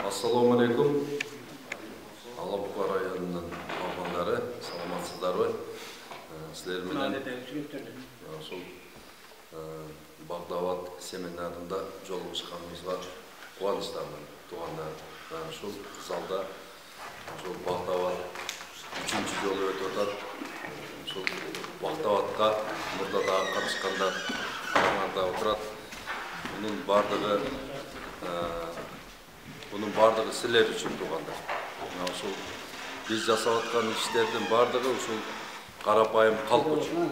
Ассаламу алейкум. Алапка районунун балбандары, саламатсыздарбы? Силер менен ошол Багдабад семинарында жолугушканыбызга кубанычтамын, туугандар. Ушул залда ошол Багдабад 3-чү жолу өтүп атат. Ушул Багдабадка мурда дагы катышкандар караңарда отурат. Bunun бардыгы силер үчүн туугандар. Ушул биз жасап аткан иштердин бардыгы ушул карапайым калк үчүн.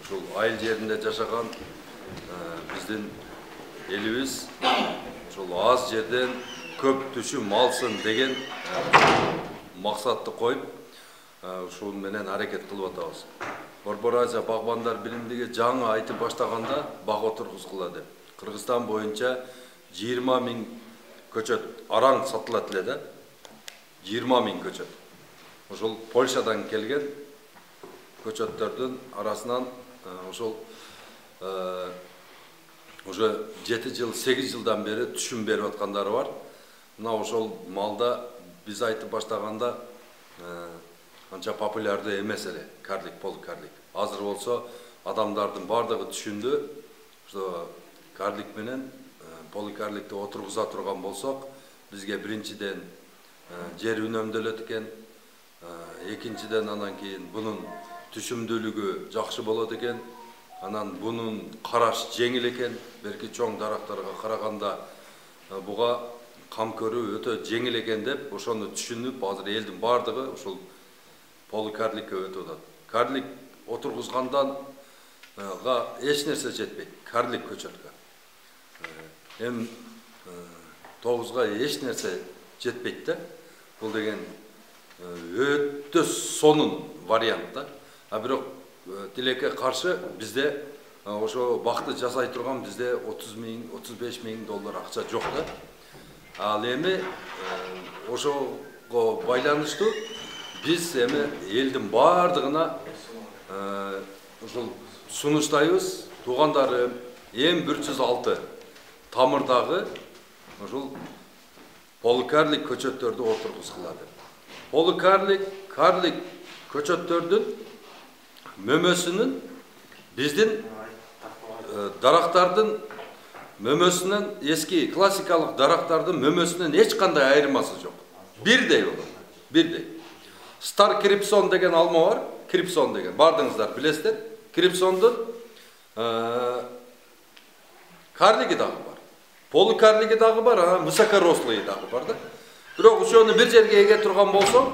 Ушул айыл жеринде жашаган биздин элибиз ушул аз жерден көп түшүм алсын деген максатты коюп, ушул менен аракет кылып атабыз. Борбор Азия багбандар биримдиги жаңы айтып баштаганда бак отургузгула деп. Кыргызстан боюнча 20.000 көчөт араң сатылат эле да. 20.000 көчөт. Ошол Польшадан келген көчөттөрдүн арасынан ошол уже 7 жыл, 8 жылдан бери түшүм берип аткандары бар. Мына ошол малда биз айтып баштаганда анча популярдуу эмес эле карлик, полукарлик. Азыр болсо адамдардын бардыгы түшүндү, что карлик менен полукарликти отургуза турган болсок, бизге биринчиден жер үнөмдөлөт экен, экинчиден анан кийин бунун түшүмдүүлүгү жакшы болот экен, анан бунун караш жеңил экен, берки чоң дарактарга караганда буга кам көрүү өтө жеңил экен деп, ошону түшүнүп, азыр элдин бардыгы ушул полукарликке өтүп атат. Карлик отургузгандан эч нерсе жетпейт, карлик көчөткө. Эм 9-га эч нерсе жетпейт да. Бул деген өтө сонун вариант да. Бирок тилекке каршы бизде ошо бакты жасай турган бизде 30.000, 35.000 доллар акча жок да. Ал эми ошого байланыштуу биз эми элдин бардыгына ушул сунуштайбыз. Туугандарым, М106 тамырдагы ушул полукарлик көчөттөрдү отургузгула деп. Полукарлик, карлик көчөттөрдүн мөмөсүнүн биздин дарактардын мөмөсүнөн, эски классикалык дарактардын мөмөсүнөн эч кандай айырмасы жок. Бирдей болот, бирдей. Стар крипсон деген алма бар, крипсон деген. Бардыңыздар билесиздер. Крипсондун карлиги дагы бар. Полукарлиги дагы бар, высокорослый дагы бар да. Бирок ошону бир жерге эге турган болсо,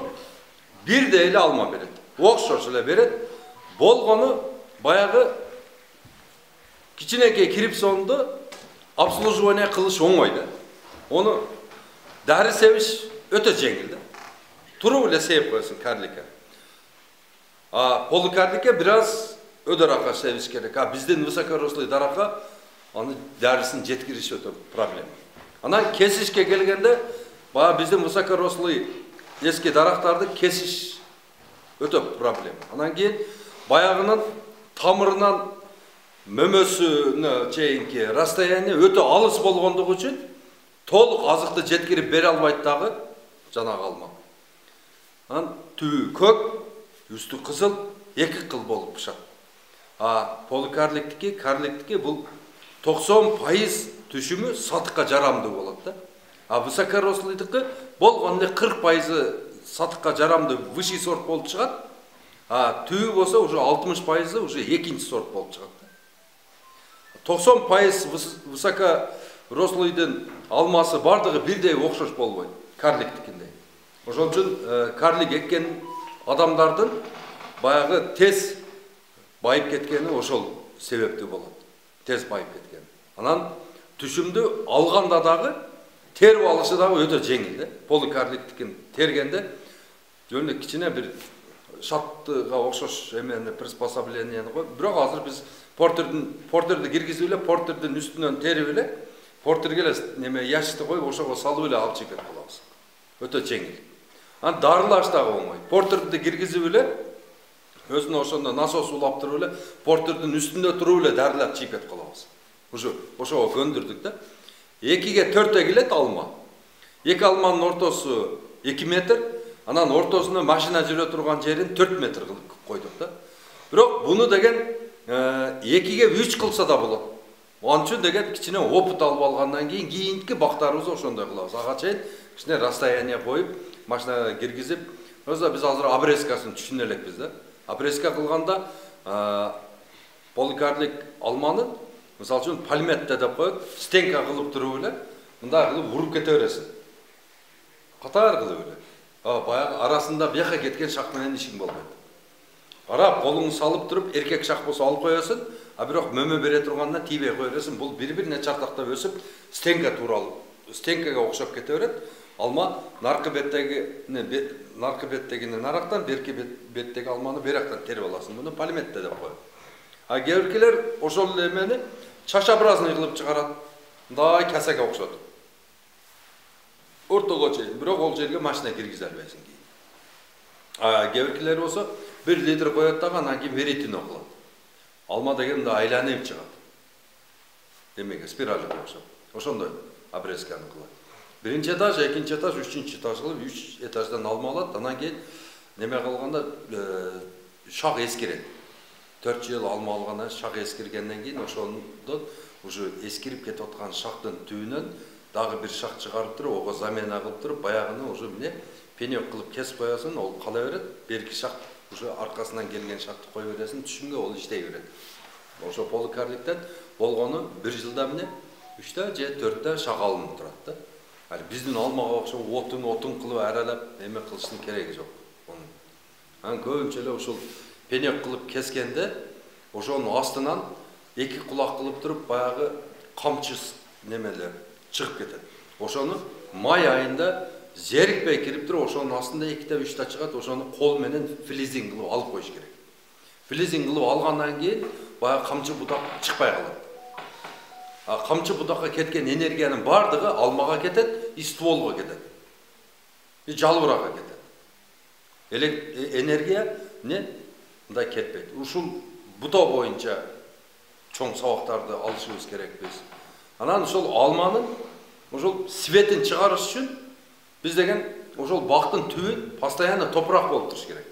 бирдей эле алма берет. Окшош эле берет. Болгону баягы кичинекей крипсонду обслуживание кылыш оңой да. Ону дары себиш өтө жеңил да. Туруп эле сеип койсун карликке. Полукарликке бираз өдөрака себиш керек. Биздин высокорослый даракка аны дарысын жеткириш өтө проблема. Анан кесишке келгенде, баа биздин высокорослый эски дарактарды кесиш өтө проблема. Анан кийин баягынын тамырынан мөмөсүнө чейинки расстояние өтө алыс болгондугу үчүн толук азыкты жеткирип бере албайт дагы жанагы алма. Анан түбү көк, үстү кызыл, эки кыл болуп пышат. Полукарликтики, карликтики бул 90% түшүмү сатыкка жарамдуу болот да. Высокорослыйдыкы болгону 40% сатыкка жарамдуу высший сорт болуп чыгат. Түбү болсо уже 60% уже экинчи сорт болуп чыгат. 90% высокорослыйдын алмасы бардыгы бирдей окшош болбойт, карликтикиндей. Ошол үчүн карлик эккен адамдардын баягы тез байып кеткени ошол себептүү болот. Тез байып кеткен. Анан түшүмдү алганда дагы терип алышы дагы өтө жеңил да. Полукарликтикин тергенде жөн кичине бир шаттыга окшош эмени приспособленияны коюп, бирок азыр биз портерди киргизип эле, портердин үстүнөн терип эле, портерге эле неме ящикти коюп, ошого салып эле алып чыгып калабыз. Өтө жеңил. Анан дарылаш дагы оңой. Портерди киргизип эле, өзүнө ошондо насос улап туруп эле, портердин үстүндө туруп эле дарылап чийип кетип калабыз. Ошого көндүрдүк да. 2'ge 4'e келет алма. 2 алманын ортоsu 2 метр, анан ортосуна машина жүрө турган жерин 4 метр кылып койдук да. Бирок буну деген 2'ge 3 кылса да болот. Onun için деген кичине опыт алып алгандан кийинки бактарыбызды ошондой кылабыз. Ага чейин кичине расстояние коюп, машинага киргизип, өзү биз азыр обрезкасын түшүнө элекпиз да. Обрезка кылганда поликарлик алманы, мисалы үчүн пальметте деп коет, стенка кылып туруп эле, мындай кылып уруп кете бересиң. Катар кылып эле. Баягы арасында бияка кеткен шак менен ишиң болбойт. Ара колуңду салып туруп, эркек шак болсо алып коесуң, а бирок мөмө бере турганда тийбей кое бересиң. Бул бири-бирине чартактап өсүп, стенка тууралып, стенкага окшоп кете берет. Алма наркы беттегини нарактан, берки беттеги алманы берактан терип аласың. Муну пальметте деп коет. А кээбиркилер ошол эле эмени чашабразный кылып чыгарат. Мындай касеге окшотуп. Ортого чейин, бирок ол жерге машина киргизе албайсың кийин. Кээбиркилер болсо 1 литр коет дагы, анан кийин веретено кылат. Алма деген мындай айланып чыгат. Демек спираль окшоп. Ошондой обрезканы кылат. Биринчи этаж, экинчи этаж, үчүнчү этаж кылып, 3 этаждан алма алат. Анан кийин неме кылганда шак эскирет. 4 жыл алма алгандан шак эскиргенден кийин ошондон уже эскирип кетип аткан шактын түбүнөн дагы бир шак чыгарып туруп, ого замена кылып туруп, баягыны уже эмне пенек кылып кесип коесуң, ол кала берет. Берки шак уже аркасынан келген шакты кое бересиң, түшүмгө ол иштей берет. Ошо поликарликтен болгону 1 жылда эмне 3 же 4 шак алынып турат да. Биздин алмага окшоп отун кылып аралап эме кылыштын кереги жок. Анан көбүнчө эле ушул пенек кылып кескенде ошонун астынан 2 кулак кылып туруп баягы камчы немелер чыгып кетет. Ошону май айында зерикпей кирип туруп, ошонун астында 2-3 чыгат, ошону кол менен флизинг кылып алып коюш керек. Флизинг кылып алгандан кийин баягы камчы бутак чыкпай калат. Камчы бутакка кеткен энергиянын бардыгы алмага кетет, стволго кетет. Жалбыракка кетет. Энергия мындай кетпейт. Ушул бута боюнча чоң сабактарды алышыбыз керек биз. Анан ошол алманын ошол светин чыгарыш үчүн биз деген ошол бактын түбүн постоянно топурак болуп туруш керек.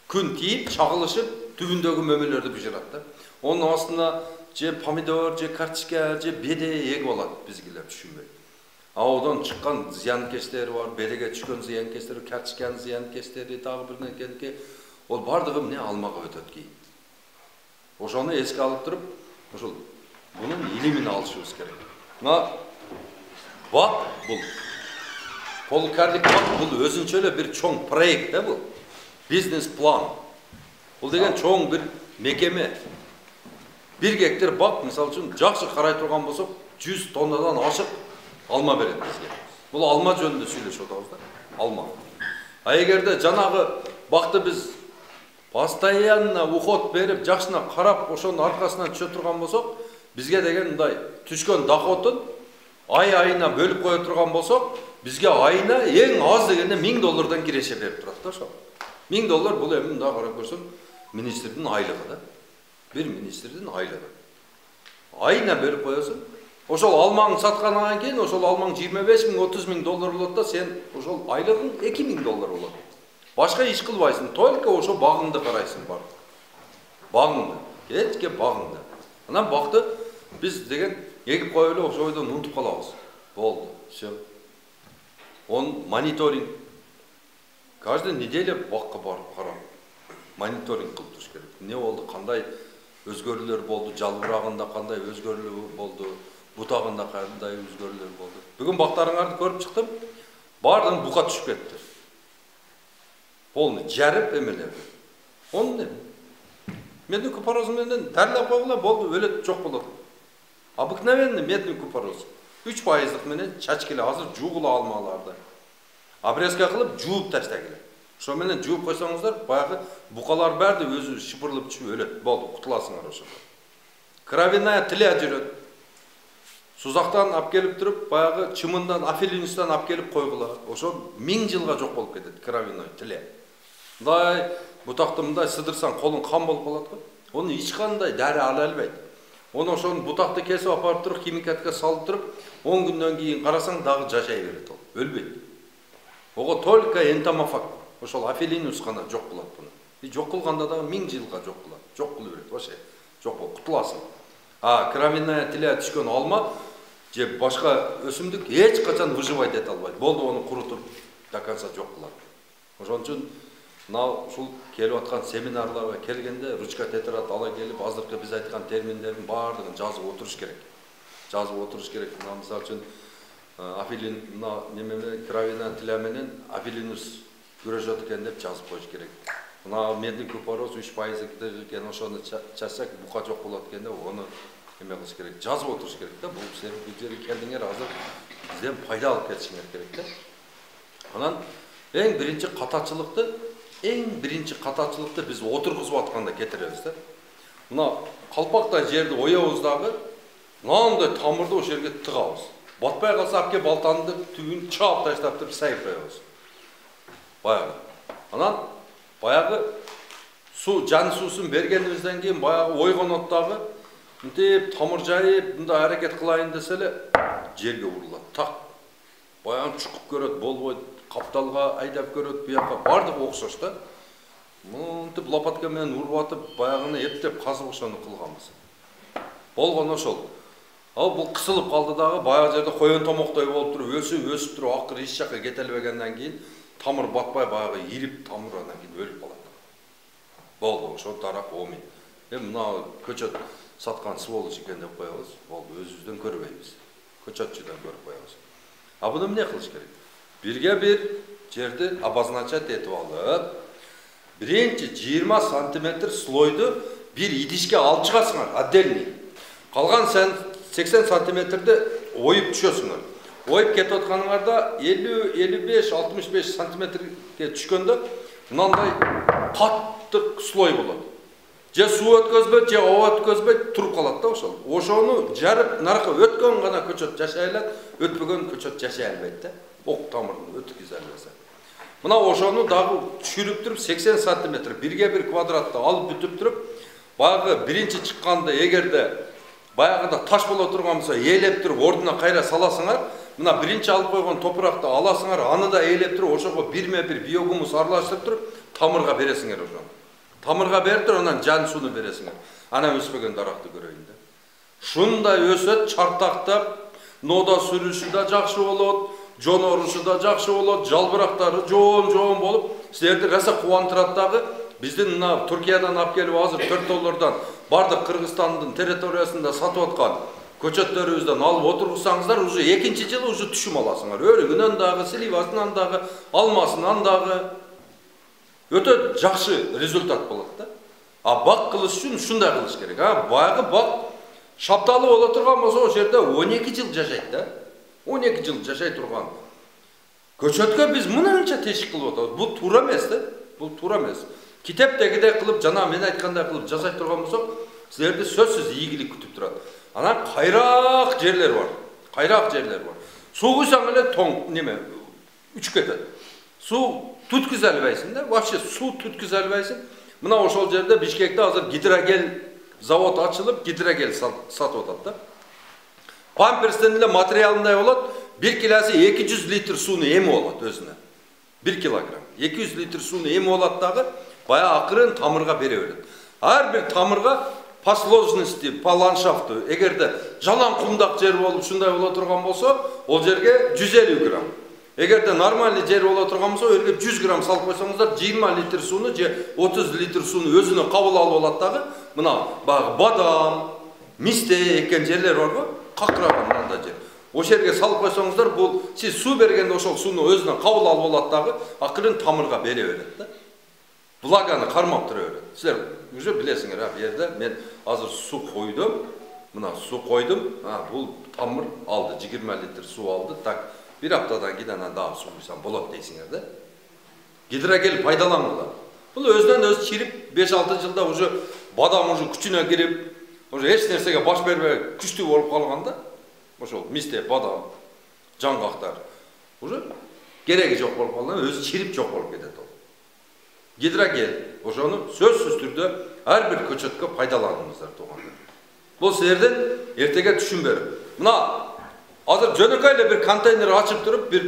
Күн тийип, чагылышып, түбүндөгү мөмөлөрдү бышырат да. Онун астына же помидор, же картишка, же беде эгип алат бизгилер түшүнбөйт. Оодон чыккан зыянкечтери бар, бедеге түшкөн зыянкечтери, картишканын зыянкечтери, дагы бир нерсе, ол бардыгы эмне алмага өтөт кийин. Ошону эске алып туруп, ошол бунун илимин алышыбыз керек. Мына бак бул поликарлик бак бул өзүнчө эле бир чоң проект да бул. Бизнес план. Бул деген чоң бир мекеме. 1 гектар бак, мисалы үчүн, жакшы карай турган болсок, 100 тоннадан ашык алма берет бизге. Бул алма жөнүндө сүйлөшүп атабыз да. Алма. А эгерде жанагы бакты биз постоянно уход берип, жакшына карап, ошонун аркасынан түшө турган болсок, бизге деген мындай түшкөн доходун айына бөлүп кое турган болсок, бизге айына эң аз дегенде $1000 киреше берип турат да ошо. $1000 бул эми мындай карап көрсөң, министрдин айлыгы да. Bir ministrдин айлыгы. Айына бөлүп коесуң. Ошол алмаңды саткандан кийин, ошол алмаң $25,000-30,000 болот да, сен ошол айлыгың $2000 болот. Башка иш кылбайсың, только ошо багыңды карайсың бар. Багыңды, кечке багыңды. Анан бакты биз деген эгип коюп эле ошол ойдон унутуп калабыз. Болду, всё. Он мониторинг. Каждый неделя бакка барып карап, мониторинг кылып туруш керек. Не болду, кандай өзгөрүүлөр болду, жалбырагында кандай өзгөрүүлөр болду, бутагында кандай өзгөрүүлөр болду. Бүгүн бактарыңарды көрүп чыктым. Бардыгы бука түшүп кетти. Полный жарып эмелер. Оны медный купороз менен тарлап койгула болду, өлөт жок болот. Обыкновенный медный купороз. 3% менен чачкеле азыр жуугула алмаларды. Обрезка кылып жууп таштагиле. Ошо менен жууп койсоңуздар, баягы букалар барды өзү шыпырлып түшүп өлөт. Болду, кутуласыңар ошо. Кровяная тиле жүрөт. Сузактан алып келип туруп, баягы чымындан, афилинустан алып келип койгула. Ошо 1000 жылга жок болуп кетет кровяной тиле. Мындай бутакты мындай сыдырсаң колуң кан болуп калат го. Ону эч кандай дары ала албайт. Оны ошону бутакты кесип апарып туруп химикатка салып туруп 10 күндөн кийин карасаң дагы жашай берет ол. Өлбөйт. Ого только энтомофаг. Ошол афилинус гана жок кылат буну. Жок кылганда дагы 1000 жылга жок кылат. Жок кылып берет вообще. Жок болуп кутуласың. Краминная тиле түшкөн алма же башка өсүмдүк эч качан выживать эте албайт. Болду оны курутуп до конца жок кылат. Ошон үчүн мына ушул келип аткан семинарларга келгенде ручка тетрадь ала келип, азыркы биз айткан терминдердин баардыгын жазып отуруш керек. Жазып отуруш керек. Мына мисалы үчүн афилин неме кравина тиле менен афилинус күрөшөт экен деп жазып коюш керек. Мына медный купороз 3% экен, ошону чачсак бука жок болот экен деп оны эме кылыш керек. Жазып отуруш керек да. Бул силер бул жерге келдиңер, азыр бизден пайда алып кетишиңер керек да. Анан эң биринчи катачылыкты биз отургузуп атканда кетиребиз да. Мына калпактай жерди оябыз дагы, мындай тамырды ошол жерге тыгабыз. Батпай калса апке балтаны түбүн чаап таштап туруп сайып коебуз. Баягы. Анан баягы суу, жан суусун бергенибизден кийин баягы ойгонот дагы, мынтип тамыр жайып, мындай аракет кылайын десе эле жерге урулат. Так. Баягы чукуп көрөт, болбойт. Капталга айдап көрөт, буяка бардыгы окшош да. Мынтип лопатка менен уруп атып, баягыны эптеп казып ошону кылганбыз. Болгон ошол. Ал бул кысылып калды дагы, баягы жерде коен томоктой болуп туруп, өсүп туруп, акыры эч жакка кете албагендан кийин тамыр батпай баягы ирип тамыр анан кийин өлүп калат. Болду, ошол тарап омин. Мына көчөт саткан сволочь экен деп коебуз. Болду, өзүбүздөн көрбөйбүз. Көчөтчүдөн көрүп коебуз. Буну эмне кылыш керек? Бирге бир жерди обозначать этип алып, биринчи 20 сантиметр слойду бир идишке алып чыгасыңар, отдельный. Калган 80 сантиметрди оюп түшөсүңөр. Оюп кетип атканыңарда 50-55-65 сантиметрге түшкөндө мындай каттык слой болот. Же суу өткөзбөйт, же ова өткөзбөйт, туруп калат да ошол. Ошону жарып, наркы өткөн гана көчөт жашай алат, өтпөгөн көчөт жашай албайт да. Ок тамырын өткөзө албаса. Мына ошону дагы түшүрүп туруп 80 сантиметр бирге бир квадратты алып бүтүп туруп, баягы биринчи чыкканда эгерде баягыда таш боло турган болсо, ээлеп туруп ордуна кайра саласыңар, мына биринчи алып койгон топуракты аласыңар, аны да ээлеп туруп ошого бирме-бир биогумус аралаштырып туруп, тамырга бересиңер ошону. Тамырга берип туруп, анан жан сууну бересиңер. Анан өспөгөн даракты көрөйүн да. Шундай өсөт, чартактап, нода сүрүшү да жакшы болот. Жонорусу да жакшы болот, жалбырактары жоон болуп, силерди кайса кубандырат дагы. Биздин мына Туркиядан алып келип азыр $4 бардык Кыргызстандын территориясында сатып аткан көчөттөрүбүздөн алып отургузсаңыздар, уже экинчи жылы уже түшүм аласыңар. Өрүгүнөн дагы, сливасынан дагы, алмасынан дагы өтө жакшы результат болот да. Бак кылыш үчүн ушундай кылыш керек. Баягы бак шапталы боло турган болсо, ошол жерде 12 жыл жашайт да. 12 жыл жашай турган. Көчөткө биз мынанча тешик кылып атабыз. Бул туура эмес да. Бул туура эмес. Китептегидей кылып, жана мен айткандай кылып жасай турган болсок, силерди сөзсүз ийгилик күтүп турат. Анан кайраак жерлер бар. Кайраак жерлер бар. Суу куйсаң эле тоң неме үчүп кетет. Суу түткүзө албайсың да. Вообще суу түткүзө албайсың. Мына ошол жерде Бишкекте азыр гидрогел завод ачылып, гидрогел сатып атат да. Памперстен эле материалындай болот, 1 килосы 200 литр сууну эми болот өзүнө. 1 килограмм. 200 литр сууну эми болот дагы, бая акырын тамырга бере берет. Ар бир тамырга по сложности, по ландшафту, эгерде жалаң кумдак жер болуп ушундай боло турган болсо, ол жерге 150 грамм. Эгерде нормальный жер боло турган болсо, өргө 100 грамм салып койсоңуздар, 20 литр сууну же 30 литр сууну өзүнө кабыл алып алат дагы. Мына баягы бадам, мисте экен жерлер барбы? Какыраган мындай жер. Ошол жерге салып койсоңуздар, бул сиз суу бергенде ошол сууну өзүнө кабыл алып алат дагы, акырын тамырга бере берет да. Влаганы кармап тура берет. Силер уже билесиңер, бу жерде мен азыр суу койдум. Мына суу койдум. Бул тамыр алды, 20 литр суу алды. Так, bir аптадан кийин анан дагы суу куйсам болот дейсиңер да. Гидрогел пайдалангыла. Бул өзүнөн өзү чирип 5-6 жылда уже бадам уже күчүнө кирип, уже эч нерсеге баш бербей күчтүү болуп калганда, ошол мисте, бадам, жаңгактар уже кереги жок болуп калганда өзү чирип жок болуп кетет ол. Гидрогел ошону сөзсүз түрдө ар бир көчөткө пайдаланыңыздар туугандар. Бұл сіздерден ертеге түшүн беріп. Мына азыр жөнөкөйлө бір контейнер ашып тұрып, бір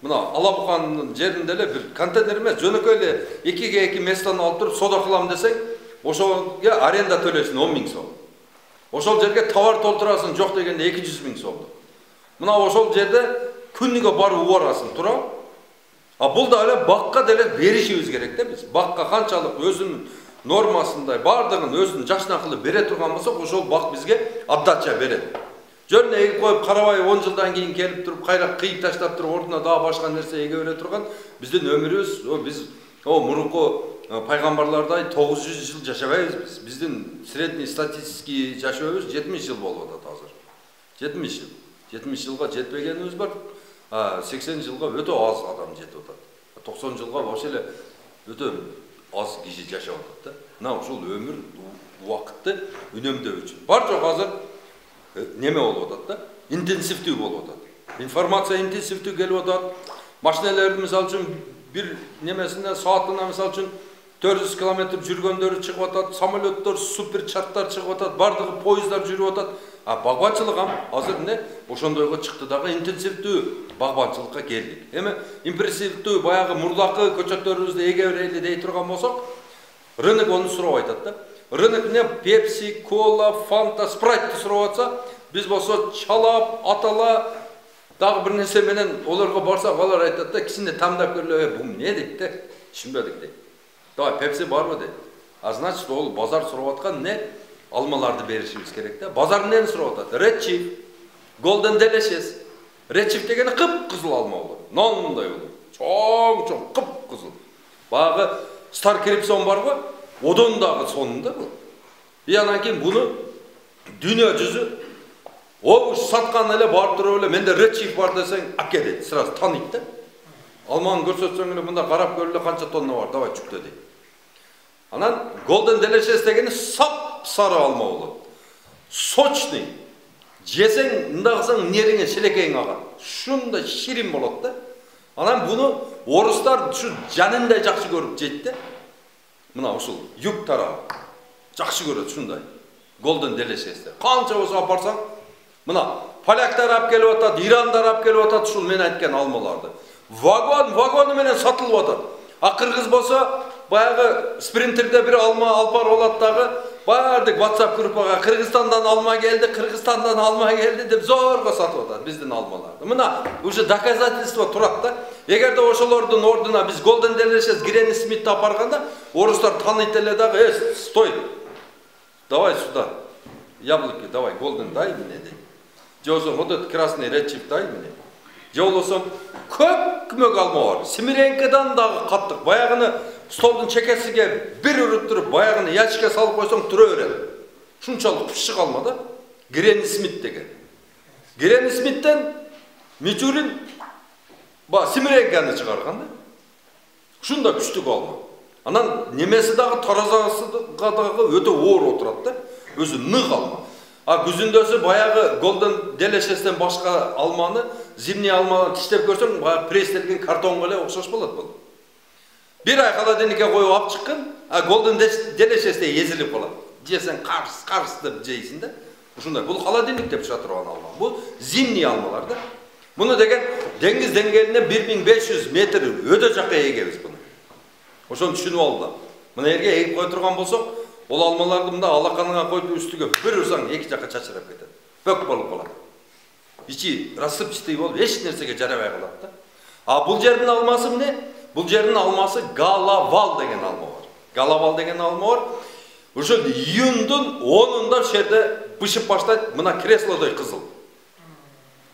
мына Алабұқанның жерінде бір контейнер емес, жөнөкөйлө 2-2 местаны алып тұрып, сода қылам десең, ошоға аренда төлөсүн 10 000 сом. Ошол жерге товар толтырасың, жоқ дегенде 200 000 сом. Мына ошол жерде күнүгө барып уорасын тура. А бул да эле бакка деле беришибиз керек да биз. Бакка канчалык өзүнүн нормасындай бардыгын өзүнүн жашына кылып бере турган болсок, ошол бак бизге отдача берет. Жөнүнө эгип коюп карабай 10 жылдан кийин келип туруп, кайра кыйып таштап туруп, ордуна дагы башка нерсе эге бере турган биздин өмүрүбүз, биз мурунку пайгамбарлардай 900 жыл жашабайбыз биз. Биздин средний статистический жашообуз 70 жыл болуп атат азыр. 70 жыл. 70 жылга жетпегенибиз бар. 80 жылга өтө аз адам жетип атат. 90 жылга вообще эле өтө аз киши жашап атат да. Мына ушул өмүр убакытты үнөмдөө үчүн. Бар жок азыр неме болуп атат да? Интенсивдүү болуп атат. Информация интенсивдүү келип атат. Машиналерди мисалы үчүн бир немесинде саатына мисалы үчүн 400 км жүргөндөрү чыгып атат, самолеттор, суперчарттар чыгып атат, бардыгы поездар жүрүп атат. Багбанчылык азыр эмне ошондойго чыкты дагы интенсивдүү багбанчылыкка келдик. Эми импрессивдүү баягы мурдакы көчөттөрүбүздү эге берели дей турган болсок, рынок ону сурап айтат да. Рынок эмне Pepsi, Cola, Fanta, Sprite сурап атса, биз болсо чалап, атала дагы бир нерсе менен олорго барсак, алар айтат да, кичине тандап көрүлө, бул эмне дейт да, түшүнбөдүк дейт. Давай Pepsi барбы дейт. А значит, ол базар сурап аткан эмне? Алмаларды беришибиз керек да. Базар эмнени сурап атат? Red Chief, Golden Delicious. Red Chief дегени кып-кызыл алма болот. Нонундай болот. Чоң-чоң кып-кызыл. Багы Star Crimson барбы? Одон дагы сонунда бул. И анан кийин буну дүйнө жүзү саткан эле барып туруп эле менде Red Chief бар десең, аке дейт, сразу таныйт да. Алманы көрсөтсөң эле мында карап көрүлө канча тонна бар, давай жүктө дейт. Анан Golden Delicious дегени сап сары алма болот. Сочный. Жесең, мындагысаң нериңе шелекең агат. Шундай ширин болот да. Анан буну орустар ушу жанындай жакшы көрүп жейт да. Мына ушул юг тарап жакшы көрөт ушундай. Golden Delicious. Канча болсо апарсаң, мына поляктар алып келип атат, ирандар алып келип атат ушул мен айткан алмаларды. Вагону менен сатылып атат. А кыргыз болсо баягы спринтерде бир алма алпар болот дагы, бардык WhatsApp группага Кыргызстандан алма келди деп зорго сатып атат биздин алмаларды. Мына уже доказательство турат да. Эгерде ошолордун ордуна биз Golden Delicious Гренни Смитти апарганда, орустар таныйт эле дагы, стой. Давай сюда. Яблоки, давай, Golden дай мне дейт. Же болсо вот этот красный Red Chief дай мне. Же болсо көк алма бар. Семиренкеден дагы каттык. Баягыны столдун чекесиге бир уруттуруп, баягыны ящикке салып койсоң тура берет. Шунчалык пышык алма да. Гренни Смит деген. Гренни Смиттен Мичурин Семиренкени чыгарган да. Ушундай күчтүк алма. Анан немеси дагы таразасыга дагы өтө оор отурат да. Өзү нык алма. А күзүндөсү баягы Golden Delicious'тен башка алманы, зимний алманы тиштеп көрсөң, баягы пресстелген картонго эле окшош болот бул. Бир ай холодильникке коюп алып чыккан, а Golden Delicious'те езилип калат. Жесең карс деп жейсиң да. Ушундай. Бул холодильник деп чыга турган алма. Бул зимний алмалар да. Муну деген деңиз деңгээлинен 1500 метр өтө жакка эгебиз буну. Ошону түшүнүп алды. Мына жерге эгип кое турган болсок, ол алмаларды мында алаканыңа коюп үстүгө бир урсаң эки жакка чачырап кетет. Бөк болуп калат. Ичи рассыпчатый болуп эч нерсеге жарабай калат да. А бул жердин алмасы эмне? Бул жердин алмасы Галавал деген алма бар. Галавал деген алма бар. Ошо июндун 10-унда жерде бышып баштайт, мына креслодой кызыл.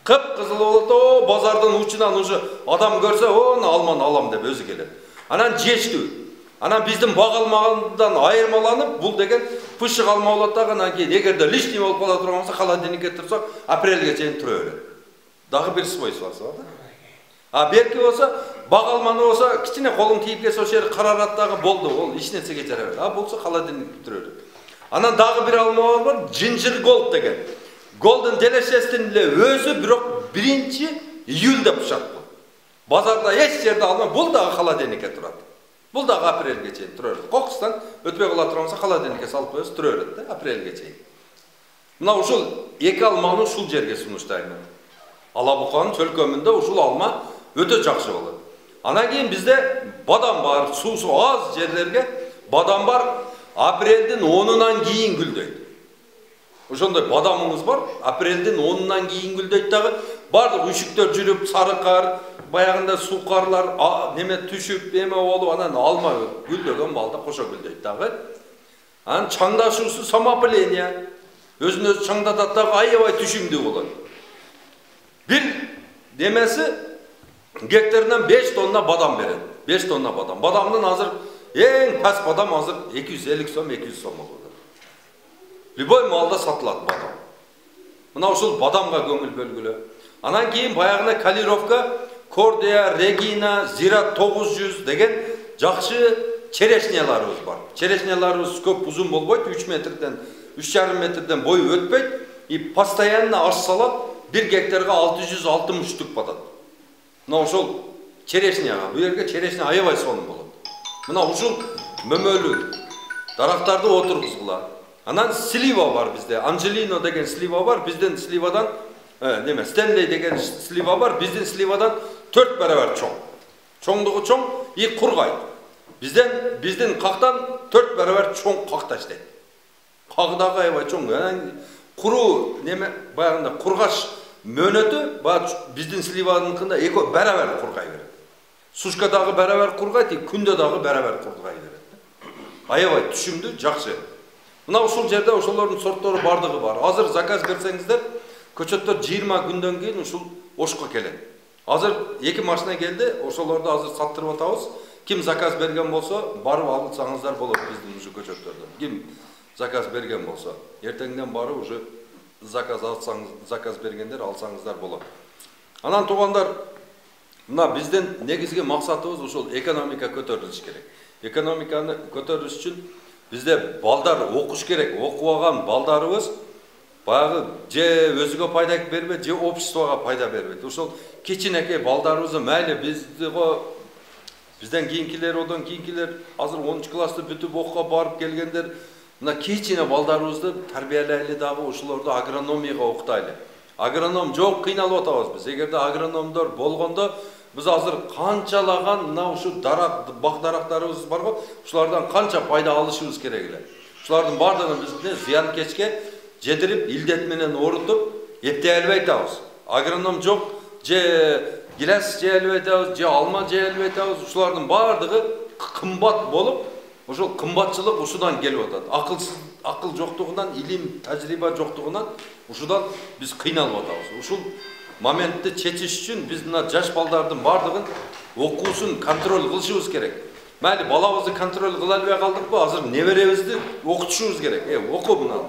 Кып-кызыл болот, базардын учунан уже адам көрсө, алманы алам деп өзү келет. Анан жештүү. Анан биздин бак алмагандан айырмаланып, бул деген пышык алма болот дагы, анан кийин эгерде лишний болуп кала турган болсо, холодильникке турсак, апрелге чейин тура берет. Дагы бир свойствосы бар да. А берки болсо, бак алманы болсо, кичине колуң тийип кетсе, ошо жери карарат дагы болду, ол эч нерсеге жарабайт. А болсо холодильникке тура берет. Анан дагы бир алма бар, Ginger Gold деген. Golden Delicious'тин эле өзү бирок 1-июльдө пышат бул. Базарда эч жерде алма, бул дагы холодильникке турат. Бул дагы апрелге чейин тура берет. Кокустан өтпөй кала турганса холодильникке салып коесуз, тура берет да, апрелге чейин. Мына ушул эки алманы ушул жерге сунуштайм. Алабуканын чөлкөмүндө ушул алма өтө жакшы болот. Анан кийин бизде бадам бар, суусу аз жерлерге бадам бар, апрелдин 10-унан кийин гүлдөйт. Ошондой бадамыңыз бар, апрелдин 10-унан кийин гүлдөйт дагы. Бардык үшүктөр жүрүп, сары кар, баягында суу карлар неме түшүп, эме болуп, анан алма гүлдөгөн балда кошо гүлдөйт дагы. Анан чаңдашуусу самоопыление. Өзүн өзү чаңдатат дагы, аябай түшүмдүү болот. Бир немеси гектарынан 5 тонна бадам берет. 5 тонна бадам. Бадамдын азыр эң пас бадам азыр 250 сом, 200 сом болот. Любой малда сатылат бадам. Мына ушул бадамга көңүл бөлгүлө. Анан кийин баягына калировка, Кордия, Регина, Зират 900 деген жакшы черешняларыбыз бар. Черешняларыбыз көп узун болбойт, 3 метрден, 3,5 метрден бою өтпөйт. И постоянно аш салат 1 гектарга 660 штук батат. Мына ушул черешняга, бу жерге черешня аябай сонун болот. Мына ушул мөмөлүү дарактарды отургузгула. Анан слива бар бизде. Анжелино деген слива бар. Биздин сливадан Стенлей деген слива бар. Биздин сливадан 4 барабар чоң. Чоңдугу чоң, и кургайт. Биздин кактан 4 барабар чоң как таштайт. Кагдагы аябай чоң. Анан куруу баягында кургаш мөөнөтү биздин сливаныкында эки барабар кургай берет. Сушкадагы барабар кургайт, и күндө дагы барабар кургай берет. Аябай түшүмдүү, жакшы. Мына ушул жерде ошолордун сорттору бардыгы бар. Азыр заказ берсеңиздер, көчөттөр 20 күндөн кийин ушул Ошко келет. Азыр 2 машина келди, ошолорду азыр саттырып атабыз. Ким заказ берген болсо, барып алсаңыздар болот биздин ушу көчөттөрдөн. Ким заказ берген болсо, эртеңден барып уже заказ бергендер алсаңыздар болот. Анан туугандар, мына биздин негизги максатыбыз ушул экономика көтөрүлүш керек. Экономиканы көтөрүш үчүн бизде балдар окуш керек. Окубаган балдарыбыз баягы же өзүгө пайда бербейт, же обществого пайда бербейт. Ошол кичинекей балдарыбызды мейли бизден кийинкилер, одан кийинкилер азыр 10 класты бүтүп окууга барып келгендер, мына кичине балдарыбызды тарбиялайлы дагы ошолорду агрономияга окутайлы. Агроном жок, кыйналып атабыз биз. Эгерде агрономдор болгондо biz hazır kançalagan mına uşu bak daraqlarımız var go, uşulardan kança payda alışımız kerekler. Uşulardan bardığını biz ne ziyan keçke jedirip ildetmenen orutup epte elbeytavız. Agronom çok je gilas je elbeytavız, je alma je elbeytavız. Uşulardan bardığı kımbat bolup uşul kımbatçılık uşudan gelip atat. Akıl joktuğundan, ilim, tajriba joktuğundan uşudan biz kıynalып atabız. Uşul momentni çeçiş üçün biz mına jaş baldardın bardığın okuusun kontrol kılışımız gerek. Mayli balabızı kontrol kıla albay kaldık hazır neberemizni okutuşumuz gerek. Oku bunu.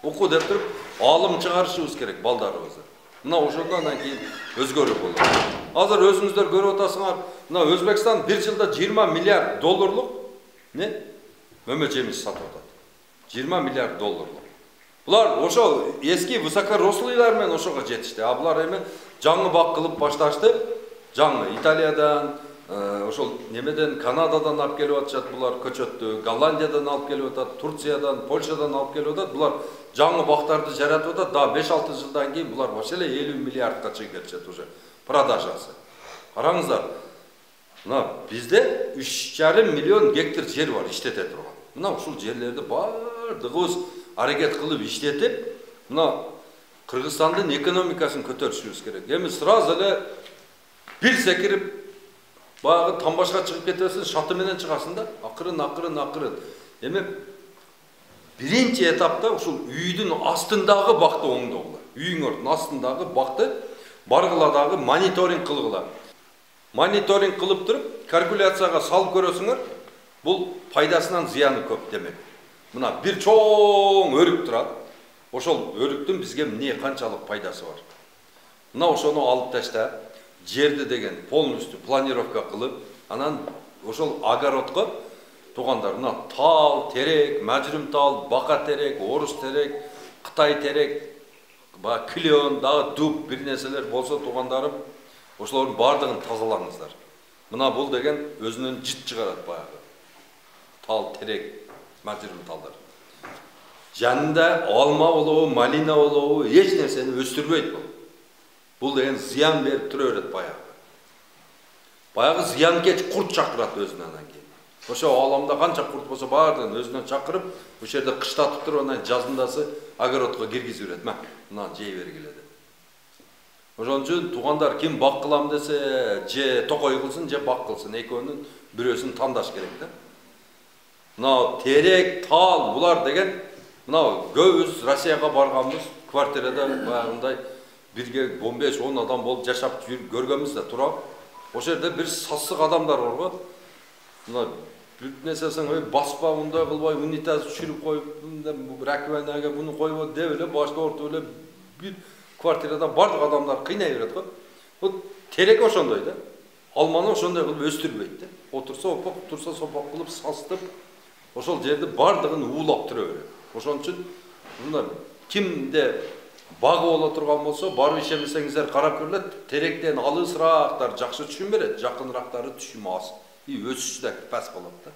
Oku dep turup alım çıkarışımız gerek baldarыбызды. Mına oşondan keyin özgörüp boldu. Hazır özünüzler görüp atasыңар, mına Özbekistan bir yılda 20 milyar dollarlık ne? Mömöçemiz satып atат. 20 milyar dollarlık. Bular oşo eski высокорослыйлар менен ошого жетишти. А булар эми жаңы бак кылып башташты. Жаңы Италиядан, ошол немеден Канададан алып келип атышат булар көчөттү, Голландиядан алып келип атат, Турциядан, Польшадан алып келип атат. Булар жаңы бактарды жаратып атат. Да 5-6 жылдан кийин булар вообще 50 миллиардка чыгып кетишет уже продажасы. Караңыздар. Мына бизде 3,5 миллион гектар жер бар иштете турган. Мына ушул жерлерди бардыгыбыз аракет кылып иштетип, мына Кыргызстандын экономикасын көтөрүшүбүз керек. Эми сразу эле бир секирип баягы тамбашка чыгып кетесиң, шаты менен чыгасың да, акырын. Эми биринчи этапта ушул үйдүн астындагы бакты оңдогула. Үйүңөрдүн астындагы бакты баргыла дагы мониторинг кылгыла. Мониторинг кылып туруп, калькуляцияга салып көрөсүңөр, бул пайдасынан зыяны көп демек. Мына бир чоң өрүк турат. Ошол өрүктүн бизге эмне канчалык пайдасы бар. Мына ошону алып ташта, жерди деген полностью планировка кылып, анан ошол огородко туугандар, мына тал, терек, мажрым тал, бака терек, орус терек, Кытай терек, клен, дагы дуб бир нерселер болсо туугандарым, ошолордун бардыгын тазалаңыздар. Мына бул деген өзүнөн жит чыгарат баягы. Тал, терек, мажрым талдар. Жанында алма болобу, малина болобу, эч нерсени өстүрбөйт бул. Бул деген зыян берип тура берет баягы. Баягы зыянкеч курт чакырат өзүнөн анан кийин. Ошо аламда канча курт болсо баардыгын өзүнөн чакырып, ошол жерде кыштатып туруп анан жазындасы огородко киргизип берет. Мына жей бергиле деп. Ошон үчүн туугандар ким бак кылам десе, же токой кылсын, же бак кылсын, экөөнүн бирөөсүн тандаш керек да. Мына терек, тал булар деген мына көбүбүз Россияга барганбыз, квартирада баягындай бирге 15-10 адам болуп жашап көргөнбүз да тура. Ошол жерде бир сасык адамдар бар го. Мына бир нерсесин баспа мындай кылбай, унитаз түшүрүп коюп, раковинага буну койбо деп эле башты ортуп эле бир квартирада бардык адамдар кыйнай берет го. Вот терек ошондой да. Алманы ошондой кылып өстүрбөйт да. Отурса опок, турса сопок кылып састып, ошол жерди бардыгын уулап тура берет. Ошон үчүн мына кимде багы боло турган болсо, барып ишенбесеңиздер карап көрүлөт. Теректен алысыраактар жакшы түшүм берет, жакынырактары түшүм аз. Өсүшү да пас болот да.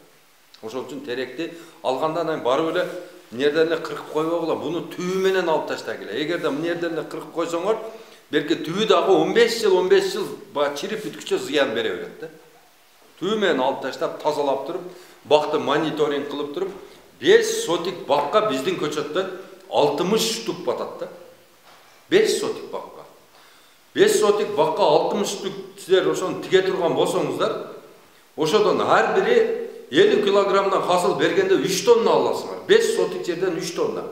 Ошон үчүн теректи алгандан кийин барып эле мынерден эле кыркып койбогула, буну түбү менен алып таштагыла. Эгерде мынерден эле кыркып койсоңор, белки түбү дагы 15 жыл чирип бүткүчө зыян бере берет да. Түбү менен алып таштап, тазалап туруп, бакты мониторинг кылып туруп, 5 сотик бакка биздин көчөттөн 60 штук батат да. 5 сотик бакка. 5 сотик бакка 60 штук силер ошону тиге турган болсоңуздар, ошодон ар бири 50 килограммдан хасыл бергенде 3 тонна аласыңар. 5 сотик жерден 3 тонна.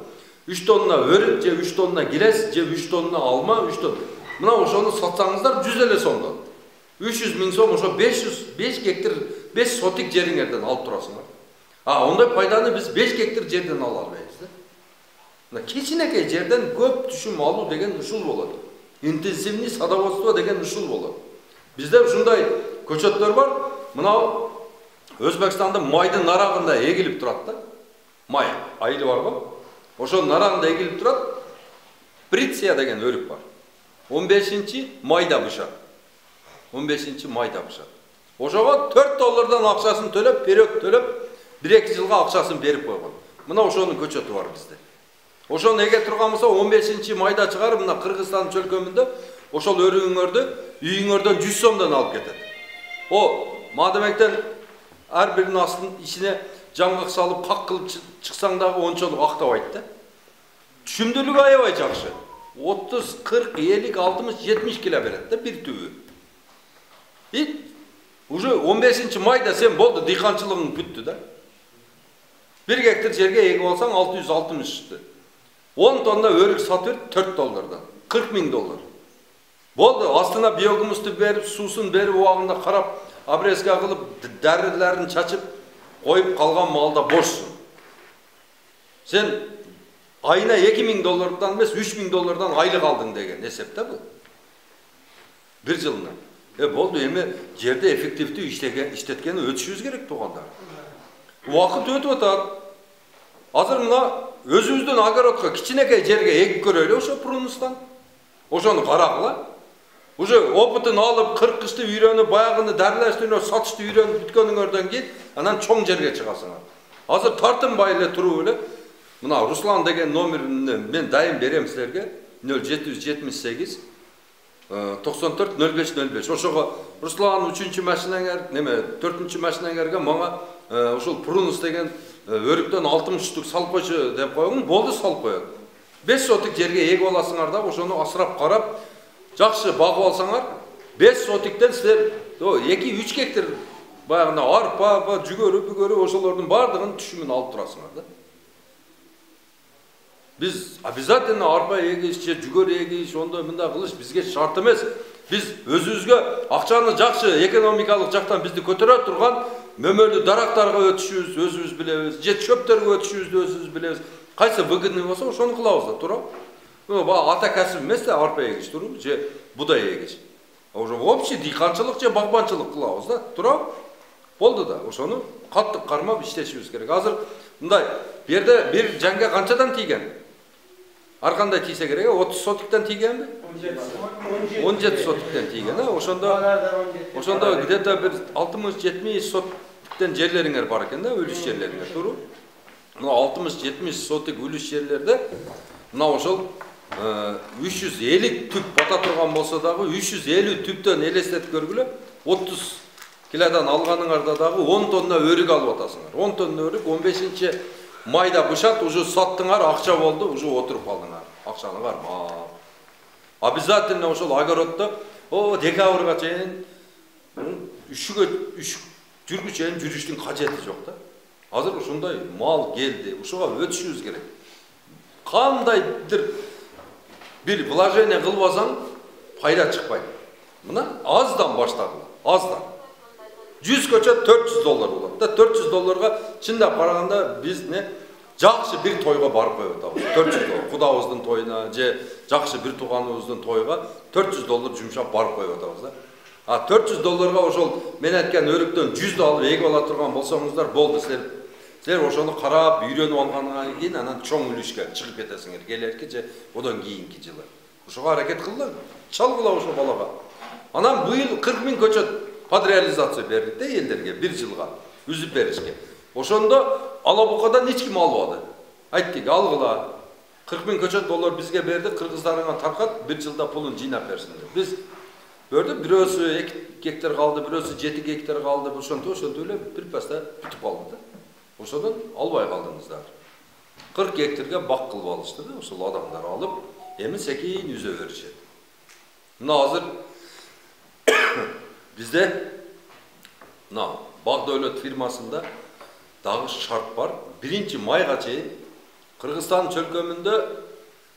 3 тонна өрүк, же 3 тонна кирес, же 3 тонна алма, 3 тонна. Мына ошону сатсаңыздар 100 эле сомдон. 300 миң сом ошо 5 гектар 5 сотик жериңерден алып турасыңар. Ондай пайданы биз 5 гектар жерден ала албайбыз да. Мына кичинекей жерден көп түшүм алуу деген ушул болот. Интенсивный садоводство деген ушул болот. Бизде ушундай көчөттөр бар. Мына Өзбекстанда майдын нарагында эгилип турат да. Май айылы бар го. Ошол нарагында эгилип турат. Бриция деген өрүк бар. 15-чи майда бышат. 15-чи майда бышат. Ошого $4 акчасын төлөп, перек төлөп, 1-2 жылга акчасын берип койгон. Мына ошонун көчөтү бар бизде. Ошону эге турган болсо 15-чи майда чыгарып, мына Кыргызстан чөлкөмүндө ошол өрүгүңөрдү үйүңөрдөн 100 сомдон алып кетет. Мадемектен ар биринин астын ичине жаңгак салып, как кылып чыксаң дагы ончолук актабайт да. Түшүмдүүлүгү аябай жакшы. 30, 40, 50, 60, 70 кило берет да бир түбү. Уже 15-чи майда сен болду, дыйканчылыгың бүттү да. 1 гектар жерге эгип алсаң 660. 10 тонна өрүк сатып $4, $40 миң. Болду, астына биогумусту берип, суусун берип, убагында карап, обрезка кылып, дарыларын чачып, коюп калган малда бошсун. Сен айына $2 миң эмес, $3 миң айлык алдың деген эсеп да бул. Бир жылына. Болду, эми жерде эффективдүү иштеткени өтүшүбүз керек туугандар. Убакыт өтүп атат. Азыр мына өзүбүздүн огородко кичинекей жерге эгип көрөлү ошо прунустан. Ошону карагыла. Уже опытын алып, 40 кышты үйрөнүп, баягыны дарылаштырып, сатышты үйрөнүп бүткөнүңөрдөн кийин анан чоң жерге чыгасыңар. Азыр тартынбай эле туруп эле мына Руслан деген номерин мен дайым берем силерге. 0778 94 05 05. Ошого Руслан 3-чү машинаңар, 4-чү машинаңарга мага ошол прунус деген өрүктөн 60 штук салып койчу деп койгон, болду салып коет. 5 сотик жерге эгип аласыңар да, ошону асырап карап, жакшы багып алсаңар, 5 сотиктен силер 2-3 гектар баягында арпа, жүгөрү, ошолордун бардыгын түшүмүн алып турасыңар да. Biz обязательно арпа егиш, жүгөр егиш, ондай мындай кылыш бизге шарт эмес. Биз өзүбүзгө акчаны жакшы экономикалык жактан бизди көтөрө турган мөмөлүү дарактарга өтүшүбүз өзүбүз билебиз, же чөптөргө өтүшүбүздү өзүбүз билебиз. Кайсы выгодный болсо ошону кылабыз да, туура. Ата касып эмес да арпа егиш, туура, же будай егиш. Уже общий дыйканчылык же багбанчылык кылабыз да, туура. Болду да, ошону каттык кармап иштешибиз керек. Азыр мындай, бу жерде бир жаңга канчадан тийген? Ар кандай тийсе керек, 30 сотиктен тийгенби? 17 сотиктен тийген, ошондо где-то бир 60-70 сотиктен жерлериңер бар экен да, өлүш жерлериңер, туура. Мына 60-70 сотик үліс жерлерде мына ошол 350 түп бата турган болсо дагы 350 түптөн элестетип көргүлө. 30 килодан алганыңарда дагы 10 тонна өрүк алып атасыңар. 10 тонна өрүк 15 майда бышат, уже саттыңар, акча болду, уже отуруп калдыңар. Акчаны кармап. Обязательно ошол огороддо декабрга чейин жүргү чейин жүрүштүн кажети жок да. Азыр ушундай мал келди, ушуга өтүшүбүз керек. Кандайдыр бир вложение кылбасаң пайда чыкпайт. Мына аздан баштагыла, аздан. 100 көчөт $400 болот да. $400 чындап караганда биз жакшы бир тойго барып коюп атабыз. $400. Кудабыздын тоюна же жакшы бир тууганыбыздын тойга $400 жумшап барып коюп атабыз да. А $400 ошол мен айткан өрүктөн 100 алып эгип ала турган болсоңуздар болду. Силер ошону карап, үйрөнүп алгандан кийин анан чоң үлүшкө чыгып кетесиңер келерки же одан кийинки жылы. Ошого аракет кылгыла, чалгыла ошо балага. Анан быйыл 40 000 көчөт под реализация бердик да элдерге бир жылга үзүп беришке. Ошондо Алабукадан эч ким албады. Айттык, алгыла. 40 000 көчөт бизге берди, кыргыздарыңа таркат, бир жылда пулун жыйнап берсиңер. Биз көрдүк, бирөөсү 2 гектар калды, бирөөсү 7 гектар калды, ошонтип эле бир паста бүтүп калды да. Ошодон албай калдыңыздар. 40 гектарга бак кылып алышты да, ошол адамдар алып, эми секин үзө беришет. Мына азыр бизде мына Бак Дөөлөт фирмасында дагы шарт бар. 1 майга чейин Кыргызстан чөлкөмүндө